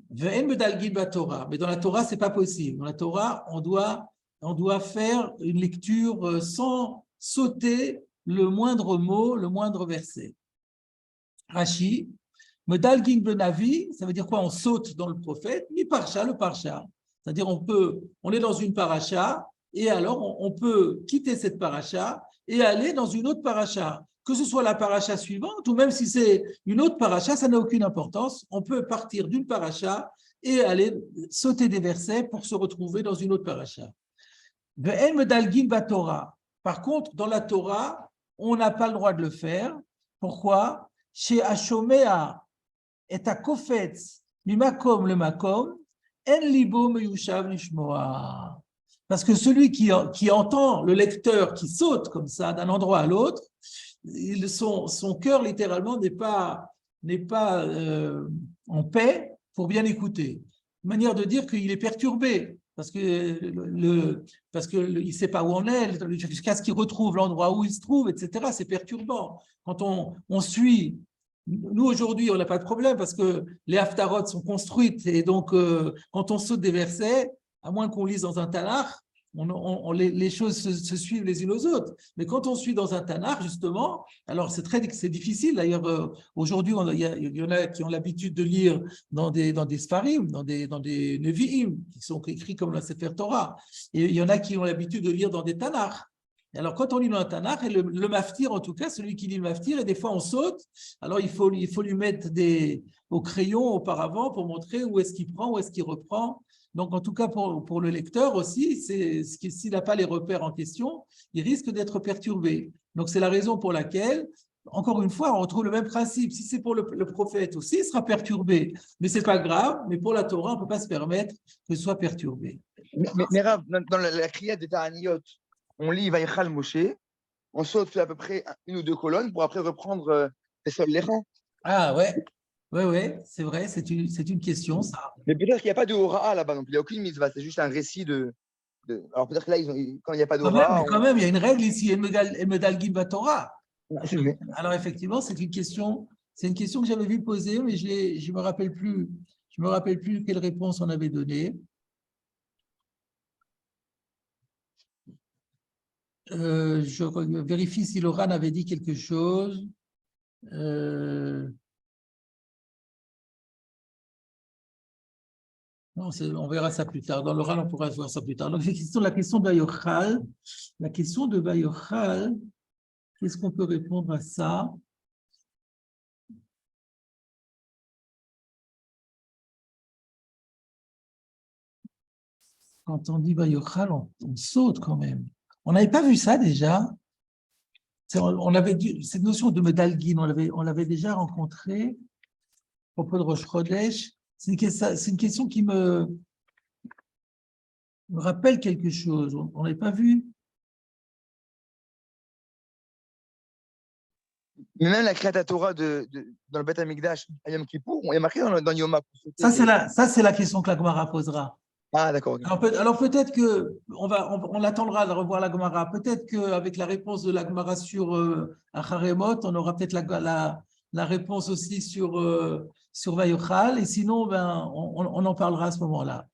Mais dans la Torah, ce n'est pas possible. Dans la Torah, on doit faire une lecture sans sauter le moindre mot, le moindre verset. Rashi, Medalgin benavi, ça veut dire quoi? On saute dans le prophète, mi parsha, le parsha. C'est-à-dire, on est dans une paracha, et alors on peut quitter cette paracha et aller dans une autre paracha. Que ce soit la paracha suivante, ou même si c'est une autre paracha, ça n'a aucune importance. On peut partir d'une paracha et aller sauter des versets pour se retrouver dans une autre paracha. Ve'en medalgin baTorah. Par contre, dans la Torah, on n'a pas le droit de le faire. Pourquoi? Chez Hashomea et Akofetz mimakom le makom en libo meyushav lishmoa. Parce que celui qui entend le lecteur qui saute comme ça d'un endroit à l'autre, son cœur littéralement n'est pas en paix pour bien écouter. Une manière de dire qu'il est perturbé parce qu'il ne sait pas où on est, jusqu'à ce qu'il retrouve l'endroit où il se trouve, etc. C'est perturbant. Quand on suit, nous aujourd'hui, on n'a pas de problème parce que les haftarot sont construites et donc quand on saute des versets, à moins qu'on lise dans un Tanakh, les choses se suivent les unes aux autres. Mais quand on suit dans un Tanakh, justement, alors c'est difficile. D'ailleurs, aujourd'hui, il y en a qui ont l'habitude de lire dans des Sfarim, dans des Nevi'im, qui sont écrits comme la Sefer Torah. Et il y en a qui ont l'habitude de lire dans des Tanakh. Alors, quand on lit dans un Tanakh, et le maftir, en tout cas, celui qui lit le maftir, et des fois on saute, alors il faut lui mettre au crayon auparavant pour montrer où est-ce qu'il prend, où est-ce qu'il reprend. Donc, en tout cas, pour le lecteur aussi, s'il n'a pas les repères en question, il risque d'être perturbé. Donc, c'est la raison pour laquelle, encore une fois, on retrouve le même principe. Si c'est pour le prophète aussi, il sera perturbé. Mais ce n'est pas grave, mais pour la Torah, on ne peut pas se permettre que ce soit perturbé. Mais Rav, dans la Kriya des Ta'aniyot, on lit Vaïchal Moshe, on saute à peu près une ou deux colonnes pour après reprendre les sols l'errant. Ah ouais. Oui, c'est vrai, c'est une question, ça. Mais peut-être qu'il n'y a pas de Hora'a là-bas, donc il n'y a aucune mitzvah, c'est juste un récit Alors peut-être que là, quand il n'y a pas de Hora'a. Quand même, il y a une règle ici, El Medalgin Batorah. C'est vrai. Alors effectivement, c'est une question que j'avais vu poser, mais je me rappelle plus quelle réponse on avait donnée. Je vérifie si Laurent avait dit quelque chose. Non, on verra ça plus tard. Dans l'oral, on pourra voir ça plus tard. Donc, la question de Bayochal. La question de Bayochal, qu'est-ce qu'on peut répondre à ça? Quand on dit Bayochal, on saute quand même. On n'avait pas vu ça déjà. On avait cette notion de Medalgin, on l'avait déjà rencontrée à propos de Rosh Chodesh. C'est une question qui me rappelle quelque chose. On n'avait pas vu. Mais même la Kriyat Torah dans le Beth Amikdash, à Yom Kippour, on est marqué dans Yom Kippur. Ça, c'est la question que la Gemara posera. Ah, d'accord. Alors peut-être qu'on attendra de revoir la Gemara. Peut-être qu'avec la réponse de la Gemara sur Acharemot, on aura peut-être la réponse aussi sur Vayochal. Et sinon, on en parlera à ce moment-là.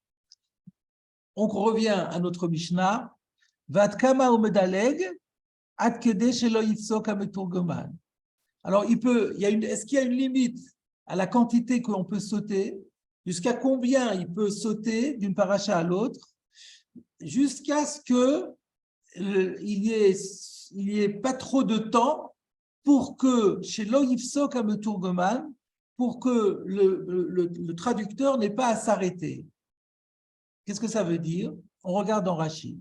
On revient à notre Mishnah. Vatkama umedaleg ad kedei shelo yifsok hameturgeman. Alors, est-ce qu'il y a une limite à la quantité que l'on peut sauter? Jusqu'à combien il peut sauter d'une paracha à l'autre, jusqu'à ce qu'il n'y ait pas trop de temps pour que, chez Lo Yifsok HaMeturgeman, pour que le traducteur n'ait pas à s'arrêter. Qu'est-ce que ça veut dire? On regarde dans Rashi.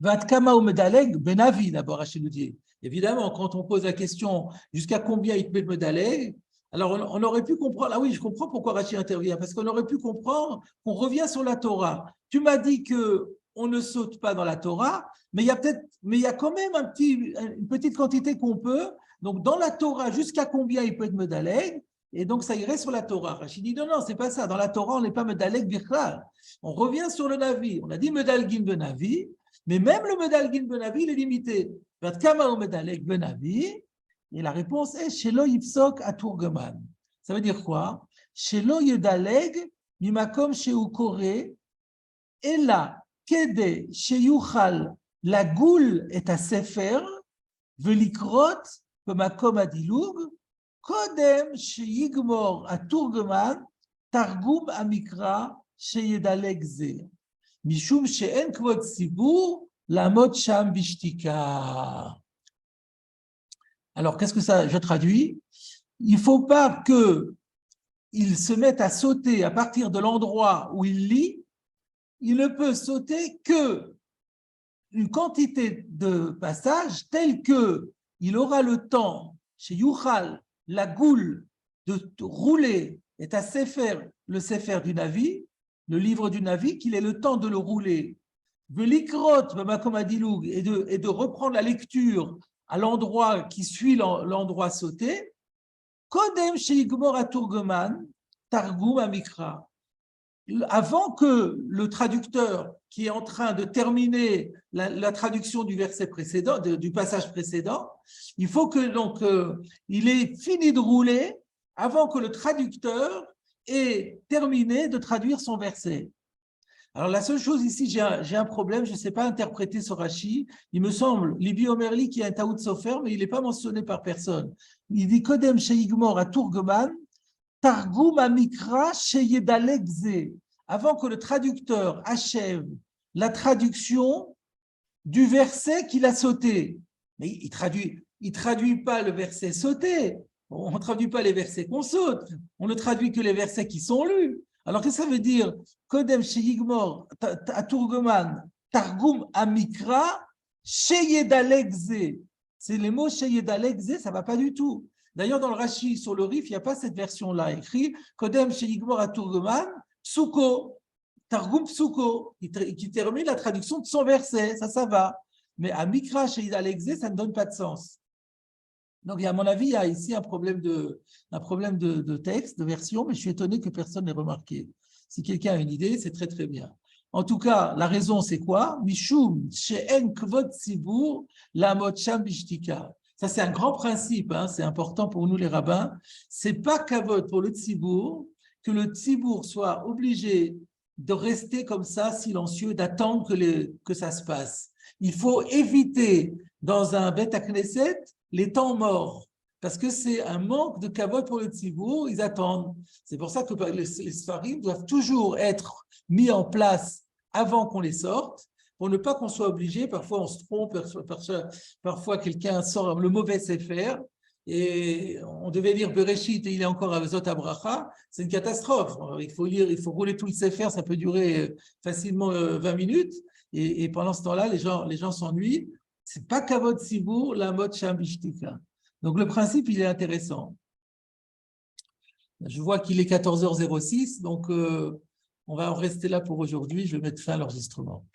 Vatkama ou Medaleg, Benavi, d'abord, Rashi nous dit. Évidemment, quand on pose la question jusqu'à combien il peut Medaleg, alors on aurait pu comprendre, ah oui, je comprends pourquoi Rashi intervient, parce qu'on aurait pu comprendre qu'on revient sur la Torah. Tu m'as dit qu'on ne saute pas dans la Torah, mais il y a quand même une petite quantité qu'on peut. Donc dans la Torah, jusqu'à combien il peut être Medaleg? Et donc, ça irait sur la Torah. Rachid dit, non, c'est pas ça. Dans la Torah, on n'est pas Medaleg Birchal. On revient sur le Navi. On a dit Medalgin Benavi, mais même le Medalgin Benavi, il est limité. Vatkama ou Medaleg Benavi. Et la réponse est Shelo Yifsok Aturgeman. Ça veut dire quoi? Shelo Yedaleg Mimakom Sheu Kore Ela Kede Sheyuchal Lagul et Sefer Velikrot Bemakom Adilug Kodem Sheyigmor Aturgeman Targum Amikra sheyedalek ze. Mishum she'en kvod tzibur lamod sham bishtika. Alors, qu'est-ce que ça, je traduis? Il ne faut pas qu'il se mette à sauter à partir de l'endroit où il lit. Il ne peut sauter que une quantité de passages tels qu'il aura le temps, chez Yuchal, la goule, de rouler, est à le Sefer du Navi, le livre du Navi, qu'il ait le temps de le rouler. Velikrot, et de reprendre la lecture à l'endroit qui suit l'endroit sauté, Kodem Sheigmor Aturgeman, Targum Amikra. Avant que le traducteur qui est en train de terminer la traduction du verset précédent, du passage précédent, il faut que donc il ait fini de rouler avant que le traducteur ait terminé de traduire son verset. Alors, la seule chose ici, j'ai un problème, je ne sais pas interpréter ce Rashi. Il me semble, Libi Omerli, qui a un Taout Sofer, mais il n'est pas mentionné par personne. Il dit Kodem Sheigmor à Turgeman, Targum Amikra Sheyedalek Ze. Avant que le traducteur achève la traduction du verset qu'il a sauté. Mais il traduit pas le verset sauté. On ne traduit pas les versets qu'on saute. On ne traduit que les versets qui sont lus. Alors, qu'est-ce que ça veut dire? Kodem Sheyigmor, Aturgeman, Targum Amikra, Sheyedalek Ze. C'est les mots Sheyedalek Ze, ça ne va pas du tout. D'ailleurs, dans le Rashi, sur le Rif, il n'y a pas cette version-là. Écrit Kodem Sheyigmor Aturgeman, Psuko, Targum Psuko, qui termine la traduction de son verset. Ça va. Mais Amikra Sheyedalek Ze, ça ne donne pas de sens. Donc, à mon avis, il y a ici un problème de texte, de version, mais je suis étonné que personne n'ait remarqué. Si quelqu'un a une idée, c'est très, très bien. En tout cas, la raison, c'est quoi? Mishum she'en kvod tzibur lamod sham bishtika. Ça, c'est un grand principe, hein, c'est important pour nous, les rabbins. C'est pas kavod pour le tzibur, que le tzibur soit obligé de rester comme ça, silencieux, d'attendre que ça se passe. Il faut éviter, dans un Bet HaKnesset, les temps morts, parce que c'est un manque de kavod pour le tzibur, ils attendent. C'est pour ça que les sfarim doivent toujours être mis en place avant qu'on les sorte, pour ne pas qu'on soit obligé, parfois on se trompe, parfois quelqu'un sort le mauvais sefer, et on devait lire Bereshit et il est encore à Zot Abracha, c'est une catastrophe. Il faut rouler tout le sefer, ça peut durer facilement 20 minutes, et pendant ce temps-là, les gens s'ennuient. C'est pas kavod tzibur, la mode sham bishtika. Donc le principe, il est intéressant. Je vois qu'il est 14h06, donc on va en rester là pour aujourd'hui. Je vais mettre fin à l'enregistrement.